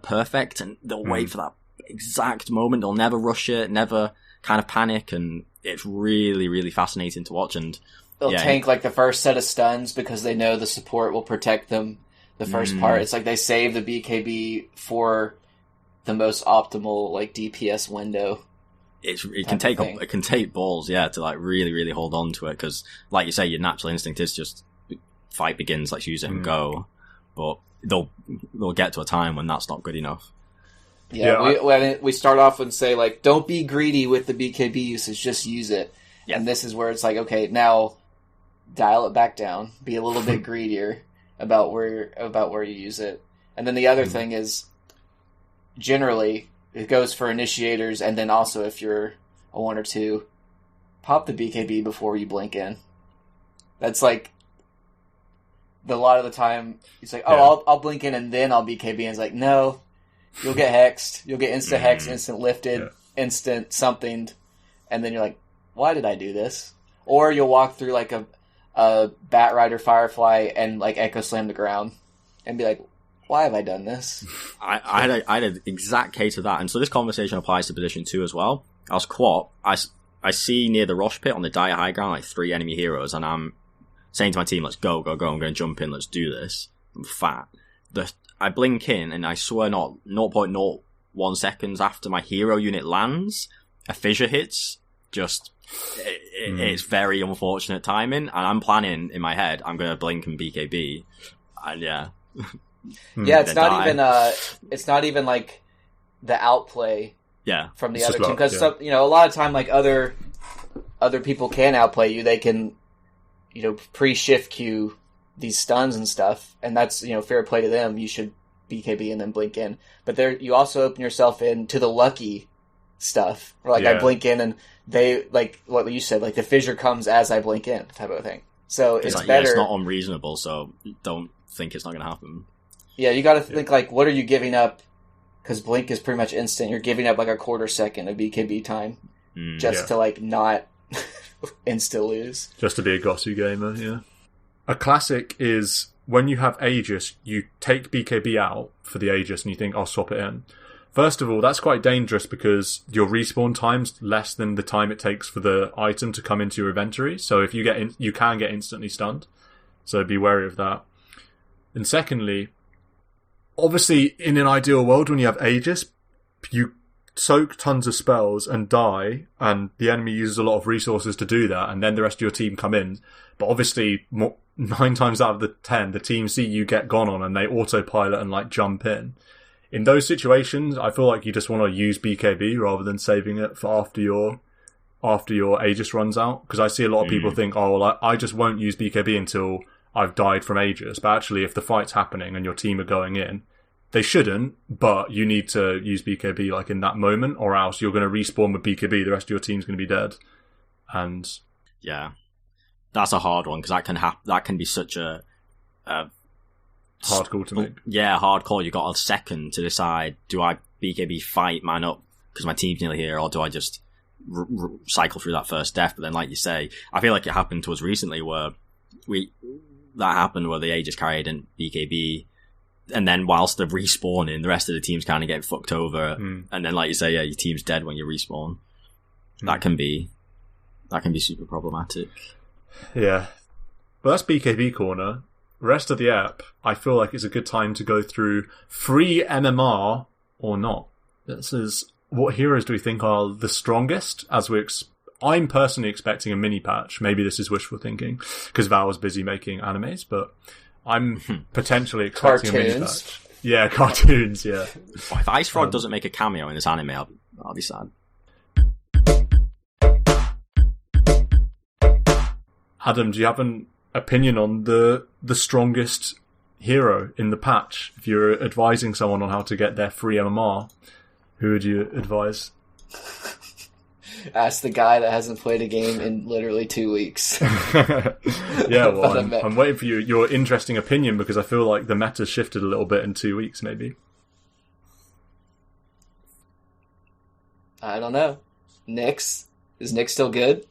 perfect, and they'll wait for that exact moment. They'll never rush it, never kind of panic, and it's really, really fascinating to watch. And they'll tank like the first set of stuns because they know the support will protect them the first part. It's like they save the BKB for the most optimal like DPS window. It can take balls, to like really, really hold on to it, because like you say, your natural instinct is just fight begins, let's use it and go. But they'll get to a time when that's not good enough. We start off and say, like, don't be greedy with the BKB usage, just use it. And this is where it's like, okay, now dial it back down, be a little bit greedier about where you use it. And then the other thing is, generally, it goes for initiators, and then also if you're a 1 or 2, pop the BKB before you blink in. That's like, a lot of the time, it's like, I'll blink in and then I'll BKB, and it's like, no. You'll get hexed. You'll get instant hex, instant lifted, instant something, and then you're like, "Why did I do this?" Or you'll walk through like a Bat Rider Firefly and like Echo Slam the ground, and be like, "Why have I done this?" I had an exact case of that, and so this conversation applies to position 2 as well. I was Quap. I see near the Rosh Pit on the dire high ground like 3 enemy heroes, and I'm saying to my team, "Let's go, go, go! I'm going to jump in. Let's do this." I'm fat. I blink in, and I swear not, 0.01 seconds after my hero unit lands, a fissure hits. It's very unfortunate timing, and I'm planning in my head, I'm going to blink and BKB, and it's not even like the outplay from the other team, because a lot of time, like other people can outplay you. They can pre-shift queue these stuns and stuff, and that's fair play to them. You should BKB and then blink in, but there you also open yourself in to the lucky stuff, where I blink in and they, like what you said, like the fissure comes as I blink in type of thing. So it's like, better. It's not unreasonable, so don't think it's not going to happen. Yeah, you got to think like, what are you giving up? Because blink is pretty much instant. You're giving up like a quarter second of BKB time just to like not insta lose, just to be a Gosu gamer. Yeah. A classic is when you have Aegis, you take BKB out for the Aegis and you think, I'll swap it in. First of all, that's quite dangerous because your respawn time's less than the time it takes for the item to come into your inventory. So if you you can get instantly stunned. So be wary of that. And secondly, obviously in an ideal world when you have Aegis, you soak tons of spells and die, and the enemy uses a lot of resources to do that, and then the rest of your team come in. But obviously, 9 times out of the 10, the team see you get gone on and they autopilot and like jump in. In those situations, I feel like you just want to use BKB rather than saving it for after your Aegis runs out. Because I see a lot of people think, oh, well, I just won't use BKB until I've died from Aegis. But actually, if the fight's happening and your team are going in, they shouldn't, but you need to use BKB like in that moment, or else you're going to respawn with BKB. The rest of your team's going to be dead. And yeah, that's a hard one because that can be such a hard call to make. Yeah, hard call. You got a second to decide: do I BKB fight man up because my team's nearly here, or do I just cycle through that first death? But then, like you say, I feel like it happened to us recently where that happened where the Aegis carried and BKB. And then whilst they're respawning, the rest of the team's kind of getting fucked over. And then, like you say, yeah, your team's dead when you respawn. That can be super problematic. Yeah. But that's BKB corner. Rest of the app, I feel like it's a good time to go through free MMR or not. This is, what heroes do we think are the strongest? I'm personally expecting a mini patch. Maybe this is wishful thinking because Val was busy making animes, but I'm potentially expecting a mini patch. Yeah, cartoons, yeah. If Ice Frog doesn't make a cameo in this anime, I'll be sad. Adam, do you have an opinion on the strongest hero in the patch? If you're advising someone on how to get their free MMR, who would you advise? Ask the guy that hasn't played a game in literally 2 weeks. Yeah, well, I'm waiting for your interesting opinion because I feel like the meta's shifted a little bit in 2 weeks, maybe. I don't know. Nyx? Is Nyx still good?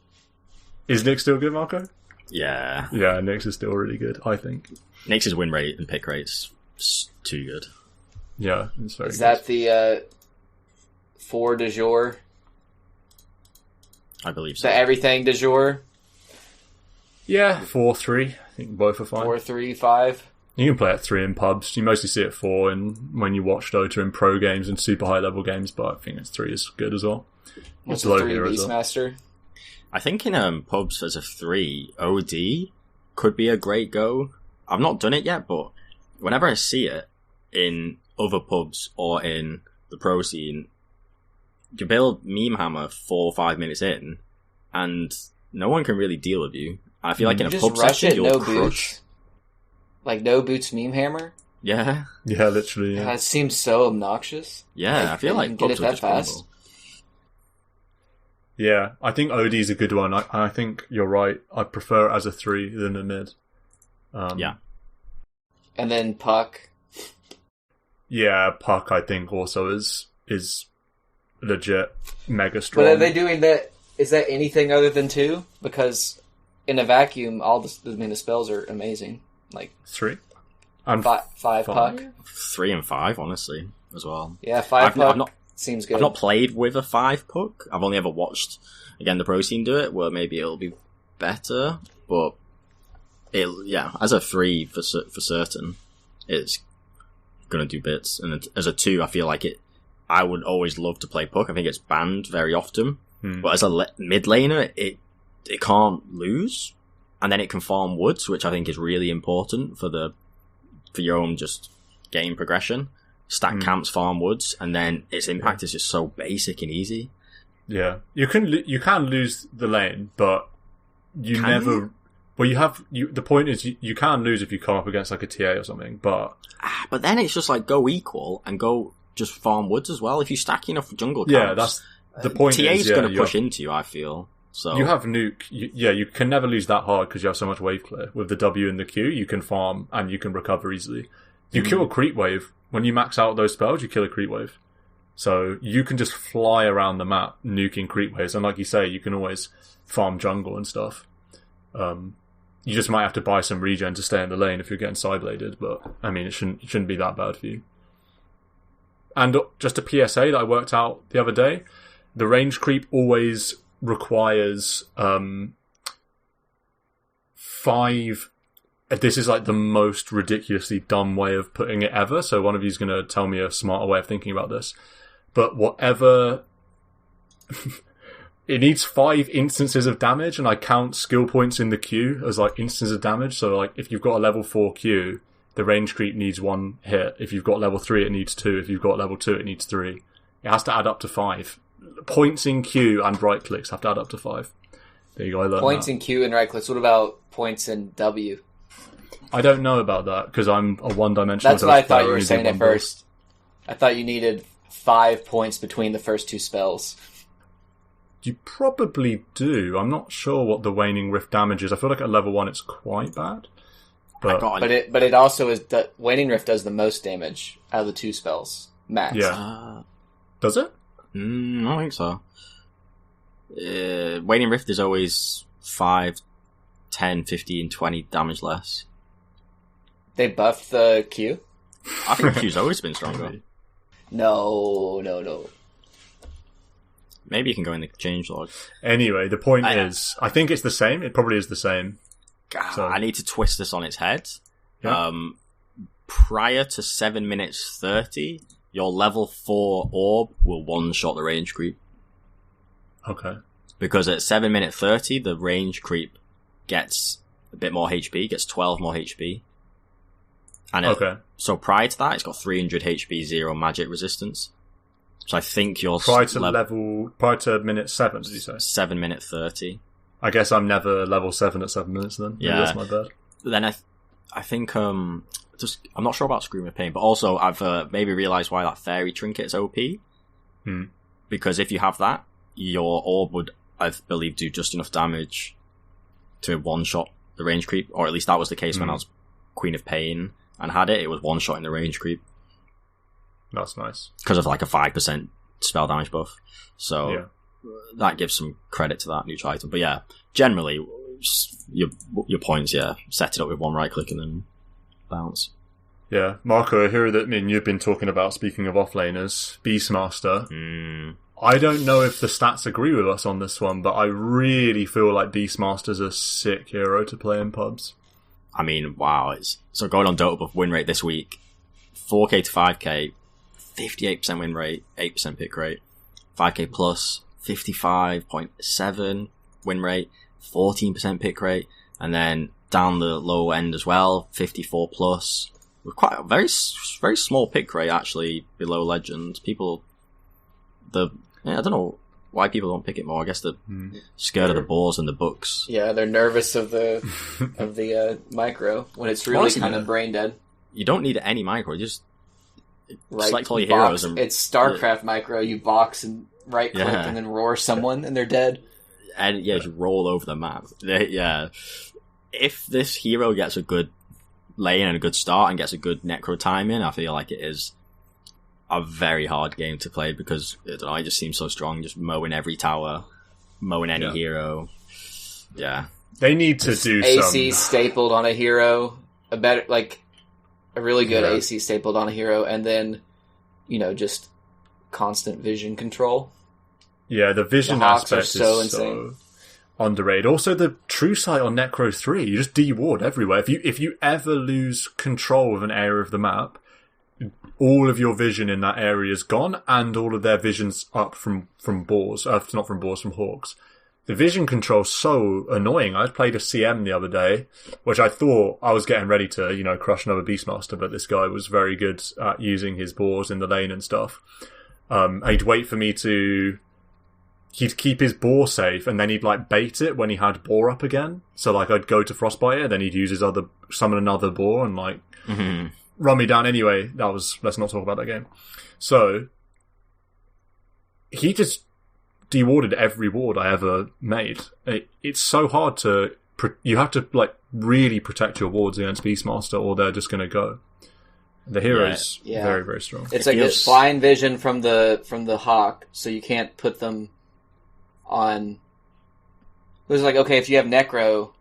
Is Nyx still good, Marco? Yeah. Yeah, Nyx is still really good, I think. Nyx's win rate and pick rate's too good. Yeah, it's very good. Is that the 4 du jour? I believe so. The everything du jour? Yeah, 4-3. I think both are fine. 4-3-5? You can play at 3 in pubs. You mostly see it 4 when you watch Dota in pro games and super high level games, but I think it's 3 is good as well. What's the 3 Beastmaster? I think in pubs as a 3, OD could be a great go. I've not done it yet, but whenever I see it in other pubs or in the pro scene, you build Meme Hammer 4 or 5 minutes in, and no one can really deal with you. I feel like in a pub session, you'll crush. Boots? Like no boots Meme Hammer? Yeah. Yeah, literally. Yeah. That seems so obnoxious. Yeah, I feel like get it that fast. Crumble. Yeah, I think OD is a good one. I think you're right. I prefer it as a 3 than a mid. Yeah. And then Puck. Yeah, Puck I think also is legit mega strong. But are they doing that? Is that anything other than 2? Because in a vacuum, the spells are amazing. Like 3 and 5 Puck. 3 and 5, honestly, as well. Yeah, 5 Puck seems good. I've not played with a 5 Puck. I've only ever watched again the pro scene do it, where maybe it'll be better. But as a 3 for certain, it's gonna do bits. And as a 2, I feel like I would always love to play Puck. I think it's banned very often. But as a mid laner, it can't lose, and then it can farm woods, which I think is really important for your own just game progression. Stack camps, farm woods, and then its impact is just so basic and easy. Yeah, you can lose the lane, but you never. Well, the point is you can lose if you come up against like a TA or something, but then it's just like go equal and go just farm woods as well. If you stack enough jungle camps, yeah, that's the point. TA's going to push into you, I feel. So you have nuke. You can never lose that hard because you have so much wave clear. With the W and the Q, you can farm and you can recover easily. You kill a creep wave. When you max out those spells, you kill a creep wave. So you can just fly around the map nuking creep waves. And like you say, you can always farm jungle and stuff. You just might have to buy some regen to stay in the lane if you're getting side-bladed. But, I mean, it shouldn't be that bad for you. And just a PSA that I worked out the other day, the range creep always requires 5... This is like the most ridiculously dumb way of putting it ever, so one of you is going to tell me a smarter way of thinking about this. but whatever... It needs 5 instances of damage, and I count skill points in the Q as like instances of damage. So like if you've got a level 4 Q, the range creep needs 1 hit. If you've got level 3, it needs 2. If you've got level 2, it needs 3. It has to add up to 5. Points in Q and right clicks have to add up to 5. There you go, I learned Points that. in Q and right clicks. What about points in W? I don't know about that, because I'm a one-dimensional... That's what I thought you were only saying do at one build. first. I thought you needed 5 points between the first 2 spells. You probably do. I'm not sure what the Waning Rift damage is. I feel like at level 1 it's quite bad. But But it also is that Waning Rift does the most damage out of the 2 spells. Max. Yeah. Does it? I don't think so. Waning Rift is always 5, 10, 15, 20 damage less. They buffed the Q? I think Q's always been stronger. No. Maybe you can go in the changelog. Anyway, the point is, I think it's the same. It probably is the same. So- I need to twist this on its head. Yeah. Prior to 7 minutes 30, your level 4 orb will one-shot the range creep. Okay. Because at 7 minute 30, the range creep gets a bit more HP, gets 12 more HP. And so prior to that, it's got 300 HP, 0 magic resistance. So I think you're... Prior to minute 7, did you say? 7 minute 30. I guess I'm never level 7 at 7 minutes then. Maybe Yeah. that's my bad. Then I think, I'm not sure about Scream of Pain, but also I've maybe realised why that fairy trinket is OP. Because if you have that, your orb would, I believe, do just enough damage to one-shot the range creep, or at least that was the case when I was Queen of Pain and had it. It was one-shot in the range creep. That's nice. Because of like a 5% spell damage buff. So that gives some credit to that neutral item. But yeah, generally, your points, set it up with 1 right click and then bounce. Yeah, Marco, a hero that you've been talking about, speaking of offlaners, Beastmaster. I don't know if the stats agree with us on this one, but I really feel like Beastmaster's a sick hero to play in pubs. I mean, wow. So going on Dota buff win rate this week, 4k to 5k, 58% win rate, 8% pick rate. 5k plus, 55.7 win rate, 14% pick rate. And then down the low end as well, 54 plus. With quite a very, very small pick rate, actually, below Legends. I don't know why people don't pick it more. I guess they're scared of the boars and the books. Yeah, they're nervous of the micro when it's really kind of brain dead. You don't need any micro. Just Right, select all your box, heroes. it's StarCraft micro. You box and right click and then roar someone and they're dead. And just roll over the map. Yeah. If this hero gets a good lane and a good start and gets a good necro time in, I feel like it is a very hard game to play because it just seems so strong, just mowing every tower, mowing any hero. Yeah. They need to do AC stapled on a hero, a really good AC stapled on a hero, and then, just constant vision control. Yeah, the vision Hawks aspect are so is insane. so underrated. Also, the true sight on Necro 3, you just de-ward everywhere. If you ever lose control of an area of the map, all of your vision in that area is gone, and all of their vision's up from boars. Not from boars, from hawks. The vision control's so annoying. I played a CM the other day, which I thought I was getting ready to, crush another Beastmaster, but this guy was very good at using his boars in the lane and stuff. He'd wait for me to... He'd keep his boar safe, and then he'd, bait it when he had boar up again. So, I'd go to frostbite it, then he'd use summon another boar, and, run me down anyway. Let's not talk about that game. So, he just de-warded every ward I ever made. It's so hard to... You have to, really protect your wards against Beastmaster, or they're just going to go. The hero's very, very strong. It's it's flying vision from the hawk, so you can't put them on... It was okay, if you have Necro,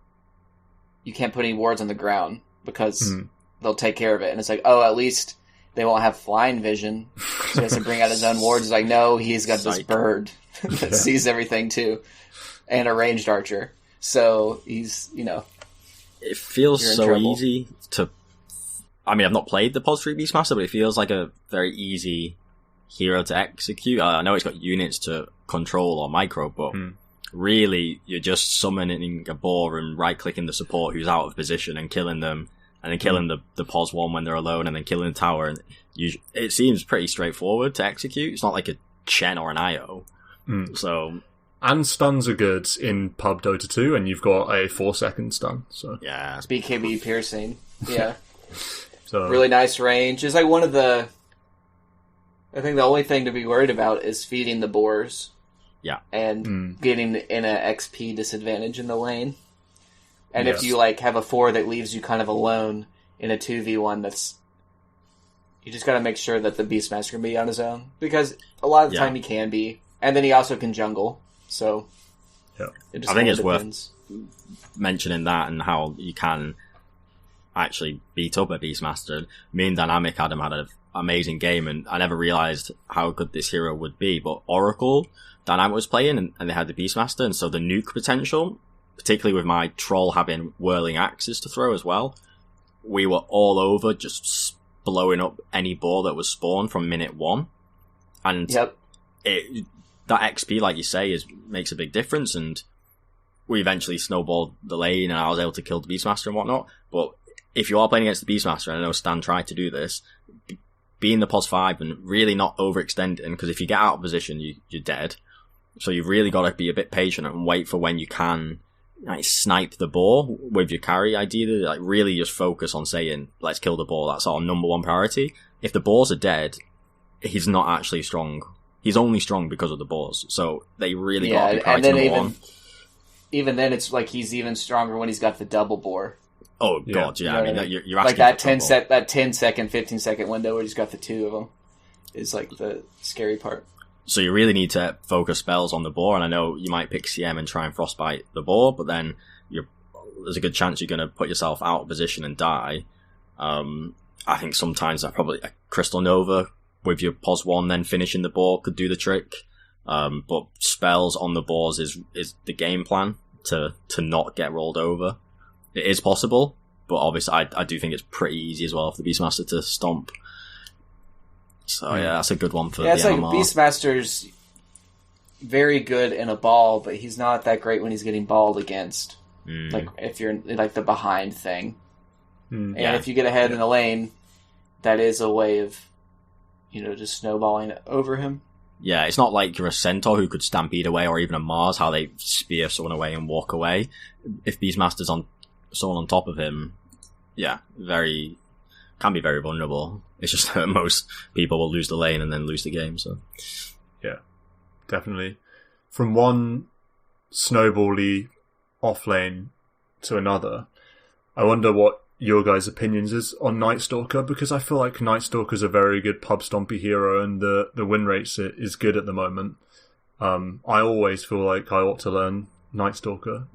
you can't put any wards on the ground, because they'll take care of it. And it's at least they won't have flying vision, so he has to bring out his own wards. It's no, he's got this bird that sees everything too, and a ranged archer. So he's, It feels so easy to... I mean, I've not played the Pod 3 Beastmaster, but it feels like a very easy hero to execute. I know it's got units to control or micro, but really you're just summoning a boar and right-clicking the support who's out of position and killing them, and then killing the pos one when they're alone, and then killing the tower. And it seems pretty straightforward to execute. It's not like a Chen or an IO. So, and stuns are good in pub Dota 2, and you've got a 4-second stun. So yeah, it's BKB piercing. Yeah, so really nice range. It's like one of the. I think the only thing to be worried about is feeding the boars. Yeah, and getting in an XP disadvantage in the lane. And Yes. if you like have a 4 that leaves you kind of alone in a 2v1, that's you just got to make sure that the Beastmaster can be on his own, because a lot of the time he can be, and then he also can jungle. So yeah, it just I think it's depends. worth mentioning that and how you can actually beat up a Beastmaster. Me and Dynamic Adam had an amazing game, and I never realised how good this hero would be. But Oracle, Dynamic was playing, and they had the Beastmaster, and so the nuke potential, particularly with my troll having whirling axes to throw as well, we were all over just blowing up any ball that was spawned from minute 1. And Yep. That XP, like you say, makes a big difference, and we eventually snowballed the lane, and I was able to kill the Beastmaster and whatnot. But if you are playing against the Beastmaster, and I know Stan tried to do this, be in the pos 5 and really not overextending, because if you get out of position, you're dead. So you've really got to be a bit patient and wait for when you can snipe the ball with your carry, ideally. Like, really just focus on saying, let's kill the ball. That's our number 1 priority. If the balls are dead, he's not actually strong. He's only strong because of the balls. So they really got to be priority and then number 1. Even then, it's like he's even stronger when he's got the double bore. Oh, God, yeah. You know I mean, you're asking like that for trouble. that 10-second, 15-second window where he's got the 2 of them is like the scary part. So you really need to focus spells on the boar, and I know you might pick CM and try and frostbite the boar, but then there's a good chance you're going to put yourself out of position and die. I think sometimes that probably a Crystal Nova with your pos 1 then finishing the boar could do the trick. But spells on the boars is the game plan to not get rolled over. It is possible, but obviously I do think it's pretty easy as well for the Beastmaster to stomp. So yeah, that's a good one for the it's like MMR. Beastmaster's very good in a ball, but he's not that great when he's getting balled against. Like if you're like the behind thing, and if you get ahead in the lane, that is a way of just snowballing over him. Yeah, it's not like you're a Centaur who could stampede away, or even a Mars, how they spear someone away and walk away. If Beastmaster's on someone on top of him, can be very vulnerable. It's just that most people will lose the lane and then lose the game. So yeah, definitely. From one snowbally off lane to another, I wonder what your guys' opinions is on Night Stalker, because I feel like Night Stalker's a very good pub stompy hero, and the win rate is good at the moment. I always feel like I ought to learn Night Stalker.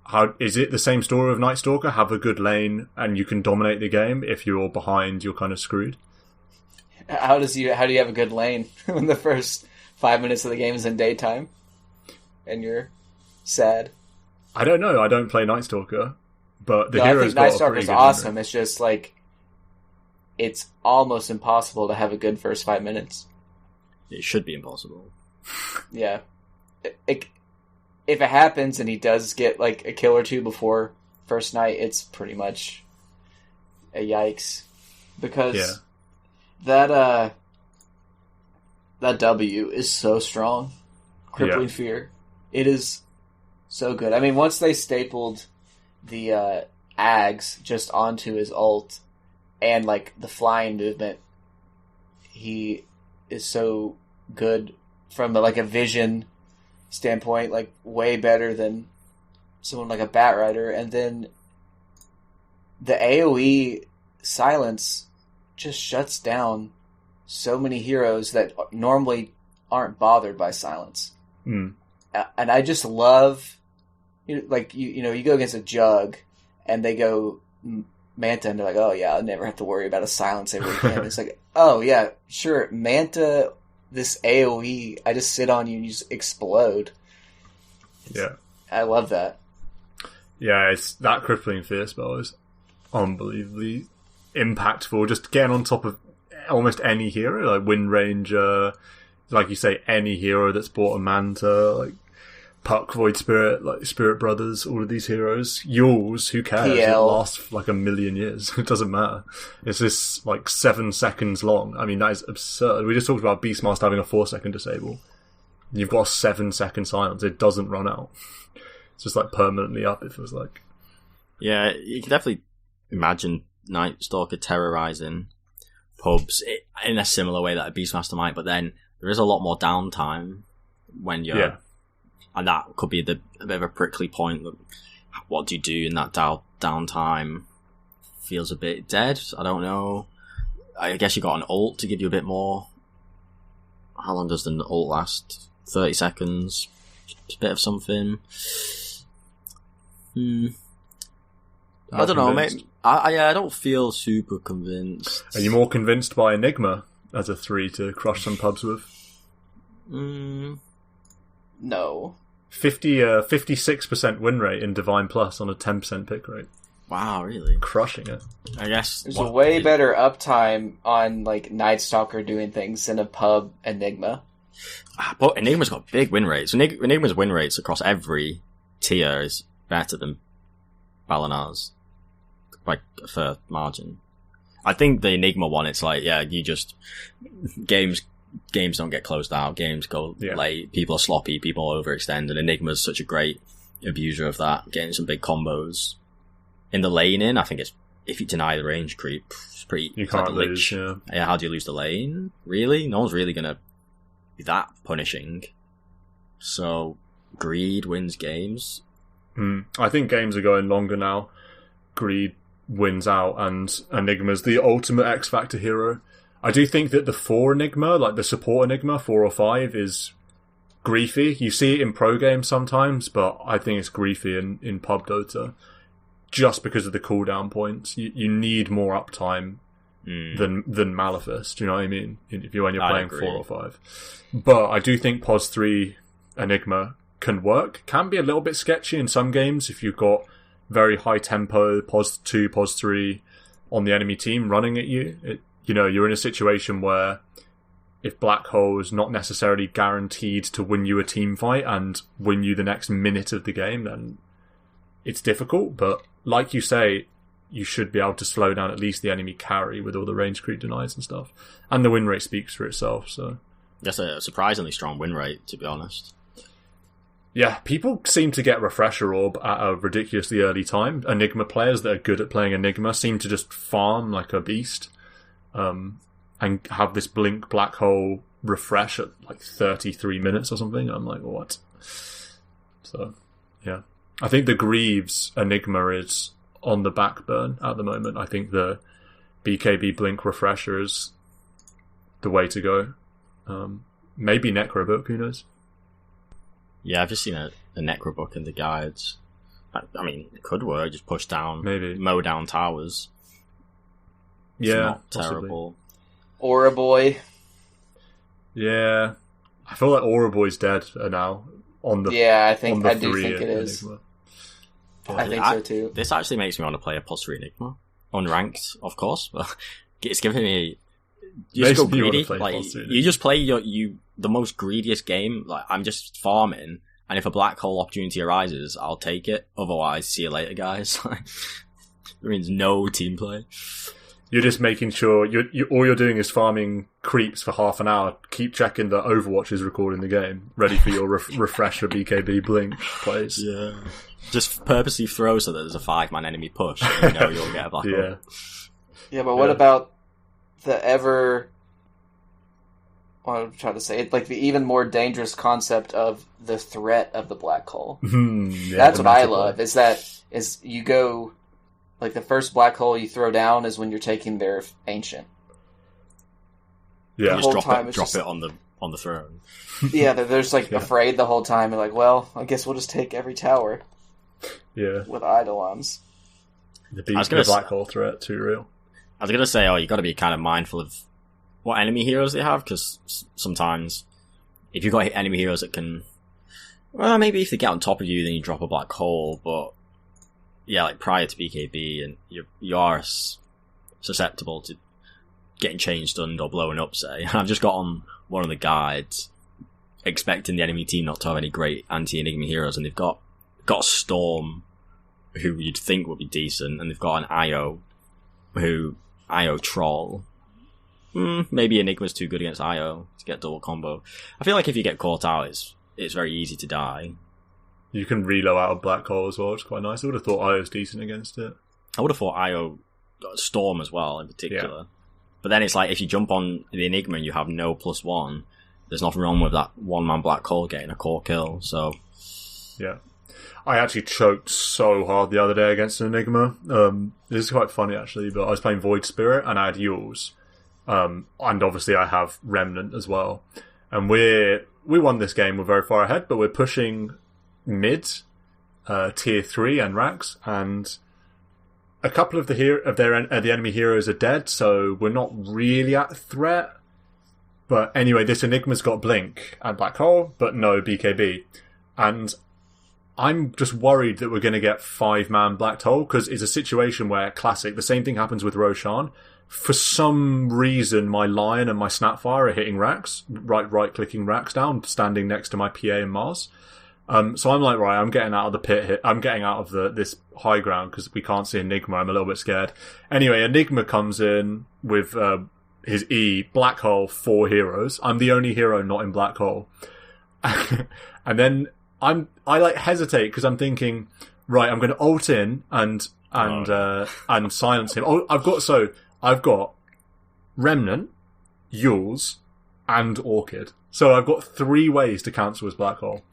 How is it the same story of Night Stalker? Have a good lane and you can dominate the game. If you're behind, you're kind of screwed. How do you have a good lane when the first 5 minutes of the game is in daytime and you're sad? I don't know. I don't play Night Stalker, but the I hero's think got Night a pretty Stalker's good awesome. win rate. It's just like it's almost impossible to have a good first 5 minutes. it should be impossible. Yeah. If it happens and he does get like a kill or 2 before first night, it's pretty much a yikes. Because that W is so strong. Crippling Fear. It is so good. I mean, once they stapled the Ags just onto his ult and like the flying movement, he is so good from like a vision standpoint, like way better than someone like a Bat Rider. And then the AoE silence just shuts down so many heroes that normally aren't bothered by silence. And I just love, you go against a Jug and they go Manta and they're like, oh yeah, I'll never have to worry about a silence ever again. It's like, oh yeah, sure, Manta, this AoE, I just sit on you and you just explode. I love that. Yeah, it's that Crippling Fear spell is unbelievably impactful. Just getting on top of almost any hero, like Wind Ranger, like you say, any hero that's bought a Manta, like Puck, Void Spirit, like Spirit Brothers, all of these heroes. Yules, who cares? PL. It lasts for like a million years. It doesn't matter. It's just like 7 seconds long. I mean, that is absurd. We just talked about Beastmaster having a 4-second disable. You've got a 7-second silence. It doesn't run out. It's just like permanently up, it feels like. Yeah, you can definitely imagine Night Stalker terrorizing pubs in a similar way that a Beastmaster might, but then there is a lot more downtime when you're... Yeah. And that could be a bit of a prickly point. What do you do in that downtime? Feels a bit dead. I don't know. I guess you got an ult to give you a bit more. How long does the ult last? 30 seconds. Just a bit of something. I don't know, mate. I don't feel super convinced. Are you more convinced by Enigma as a 3 to crush some pubs with? No. 56% win rate in Divine Plus on a 10% pick rate. Wow, really? Crushing it. I guess There's a way better uptime on like Night Stalker doing things than a pub Enigma. But Enigma's got big win rates. Enigma's win rates across every tier is better than Balinar's by a fair margin. I think the Enigma one, it's like, yeah, you just games don't get closed out, games go late, people are sloppy, people overextend, and Enigma's such a great abuser of that, getting some big combos. In the laning, I think it's, if you deny the range creep, it's pretty... You can't lose, yeah. Yeah, how do you lose the lane? Really? No one's really gonna be that punishing. So, greed wins games. I think games are going longer now. Greed wins out, and Enigma's the ultimate X-Factor hero. I do think that the 4 Enigma, like the support Enigma, 4 or 5, is griefy. You see it in pro games sometimes, but I think it's griefy in pub Dota. Just because of the cooldown points. You need more uptime than Malefice, do you know what I mean? When you're playing 4 or 5. But I do think POS 3 Enigma can work. Can be a little bit sketchy in some games if you've got very high tempo POS 2, POS 3 on the enemy team running at you. You're in a situation where if Black Hole is not necessarily guaranteed to win you a team fight and win you the next minute of the game, then it's difficult. But like you say, you should be able to slow down at least the enemy carry with all the range creep denies and stuff. And the win rate speaks for itself. So that's a surprisingly strong win rate, to be honest. Yeah, people seem to get Refresher Orb at a ridiculously early time. Enigma players that are good at playing Enigma seem to just farm like a beast. And have this blink black hole refresh at like 33 minutes or something. I'm like, what? So, yeah. I think the Greaves Enigma is on the back burn at the moment. I think the BKB blink refresher is the way to go. Maybe Necrobook, who knows? Yeah, I've just seen a Necrobook in the guides. I mean, it could work. Just push down, maybe mow down towers. Yeah, not terrible. Aura Boy. Yeah, I feel like Aura Boy's dead now. I do think it is. I think so too. This actually makes me want to play a POS 3 Enigma. Unranked, of course, but it's giving me... You just go greedy. Like, you just play the most greediest game. Like, I'm just farming, and if a black hole opportunity arises, I'll take it. Otherwise, see you later, guys. It means no team play. You're just making sure all you're doing is farming creeps for half an hour. Keep checking that Overwatch is recording the game, ready for your refresher BKB blink plays. Yeah, just purposely throw so that there's a 5-man enemy push. And you'll get a black hole. Yeah, but what about the ever? What I'm trying to say, like the even more dangerous concept of the threat of the black hole. That's what I love. Is you go. Like, the first black hole you throw down is when you're taking their ancient. Yeah, just drop it on the throne. Yeah, they're just, afraid the whole time. They're like, well, I guess we'll just take every tower. Yeah. With Eidolons. The black hole threat, too real. I was going to say, you got to be kind of mindful of what enemy heroes they have, because sometimes if you've got enemy heroes that can... Well, maybe if they get on top of you, then you drop a black hole, but... Yeah, like prior to BKB, and you are susceptible to getting chain stunned or blowing up, say. I've just got on one of the guides, expecting the enemy team not to have any great anti-Enigma heroes, and they've got a Storm, who you'd think would be decent, and they've got an IO Troll. Maybe Enigma's too good against IO to get double combo. I feel like if you get caught out, it's very easy to die. You can reload out of Black Hole as well, it's quite nice. I would have thought IO's decent against it. I would have thought IO Storm as well, in particular. Yeah. But then it's like, if you jump on the Enigma and you have no +1, there's nothing wrong with that one-man Black Hole getting a core kill, so... Yeah. I actually choked so hard the other day against an Enigma. This is quite funny, actually, but I was playing Void Spirit and I had Yules. And obviously I have Remnant as well. And we won this game, we're very far ahead, but we're pushing mid, tier 3 and Rax, and a couple of the enemy heroes are dead, so we're not really at threat. But anyway, this Enigma's got Blink and Black Hole, but no BKB. And I'm just worried that we're going to get 5-man Black Hole, because it's a situation where, classic, the same thing happens with Roshan. For some reason, my Lion and my Snapfire are hitting Rax, right-clicking Rax down, standing next to my PA and Mars. So I'm like, right, I'm getting out of the pit here. I'm getting out of this high ground because we can't see Enigma. I'm a little bit scared. Anyway, Enigma comes in with his E, Black Hole, 4 heroes. I'm the only hero not in Black Hole. And then I hesitate because I'm thinking, right, I'm going to ult in and silence him. Oh, I've got Remnant, Yules, and Orchid. So I've got 3 ways to cancel his Black Hole.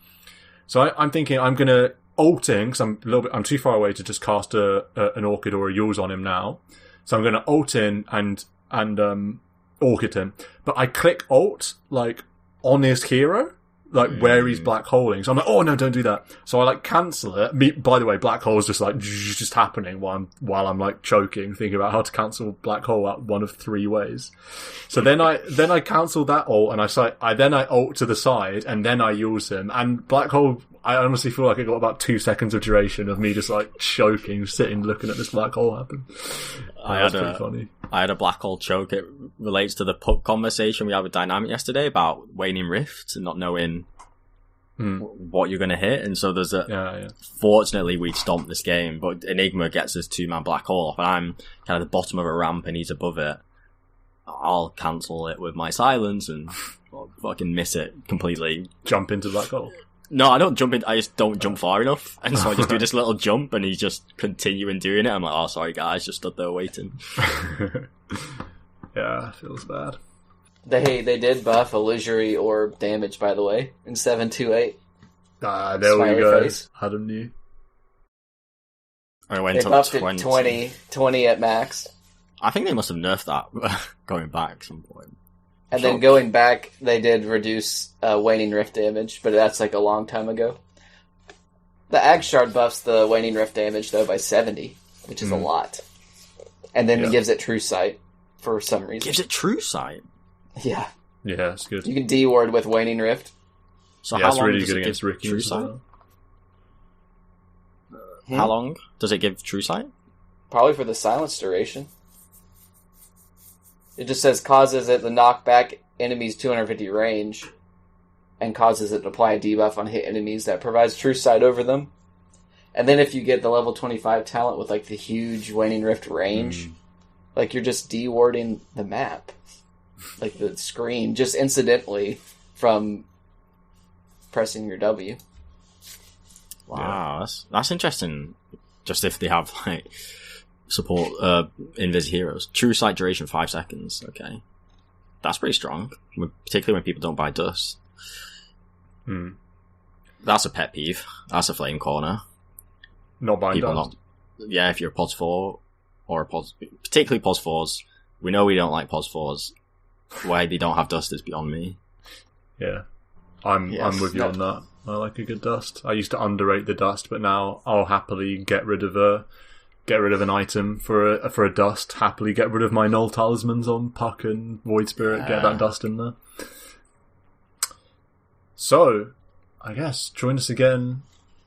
So I'm thinking I'm going to ult in, because I'm too far away to just cast an Orchid or a Yules on him now. So I'm going to ult in and Orchid him. But I click ult, like, on his hero, like, where he's Black Holing. So I'm like, oh no, don't do that. So I, like, cancel it. By the way, Black Hole is just, like, just happening while I'm, like, choking, thinking about how to cancel Black Hole out one of 3 ways. So then I cancel that ult, and I ult to the side, and then I use him. And Black Hole, I honestly feel like it got about 2 seconds of duration of me just, like, choking, sitting, looking at this Black Hole happen. That's pretty funny. I had a Black Hole choke. It relates to the puck conversation we had with Dynamic yesterday about waning Rift and not knowing what you're going to hit. And so there's fortunately we stomped this game, but Enigma gets this 2-man Black Hole off, and I'm kind of the bottom of a ramp and he's above it. I'll cancel it with my silence and fucking miss it completely. Jump into Black Hole. No, I don't jump in. I just don't jump far enough, and so I just do this little jump, and he's just continuing doing it. I'm like, oh, sorry guys, just stood there waiting. Yeah, feels bad. They did buff Illusory Orb damage, by the way, in 728. There we go. Adam knew. I went they up buffed 20. It 20 at max. I think they must have nerfed that going back at some point. And then going back, they did reduce Waning Rift damage, but that's like a long time ago. The Ag Shard buffs the Waning Rift damage, though, by 70, which is a lot. And then it gives it True Sight for some reason. Gives it True Sight? Yeah. Yeah, that's good. You can D-ward with Waning Rift. So how long really does good it against give Ricky True Sight? How long does it give True Sight? Probably for the silence duration. It just says causes it to knock back enemies 250 range and causes it to apply a debuff on hit enemies that provides True Sight over them. And then if you get the level 25 talent with like the huge Waning Rift range, like you're just de-warding the map. Like the screen, just incidentally from pressing your W. Wow, that's interesting. Just if they have like support invis heroes. True Sight duration 5 seconds. Okay, that's pretty strong, particularly when people don't buy dust. That's a pet peeve. That's a flame corner. Not buying dust. Yeah, if you're a POS 4 or a POS, particularly POS 4s, we know we don't like POS 4s. Why they don't have dust is beyond me. Yeah, I'm with you on that. I like a good dust. I used to underrate the dust, but now I'll happily get rid of an item for a dust. Happily get rid of my null talismans on Puck and Void Spirit. Get that dust in there. So, I guess join us again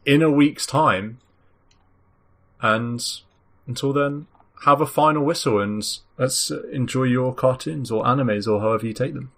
in a week's time. And until then, have a final whistle and let's enjoy your cartoons or animes or however you take them.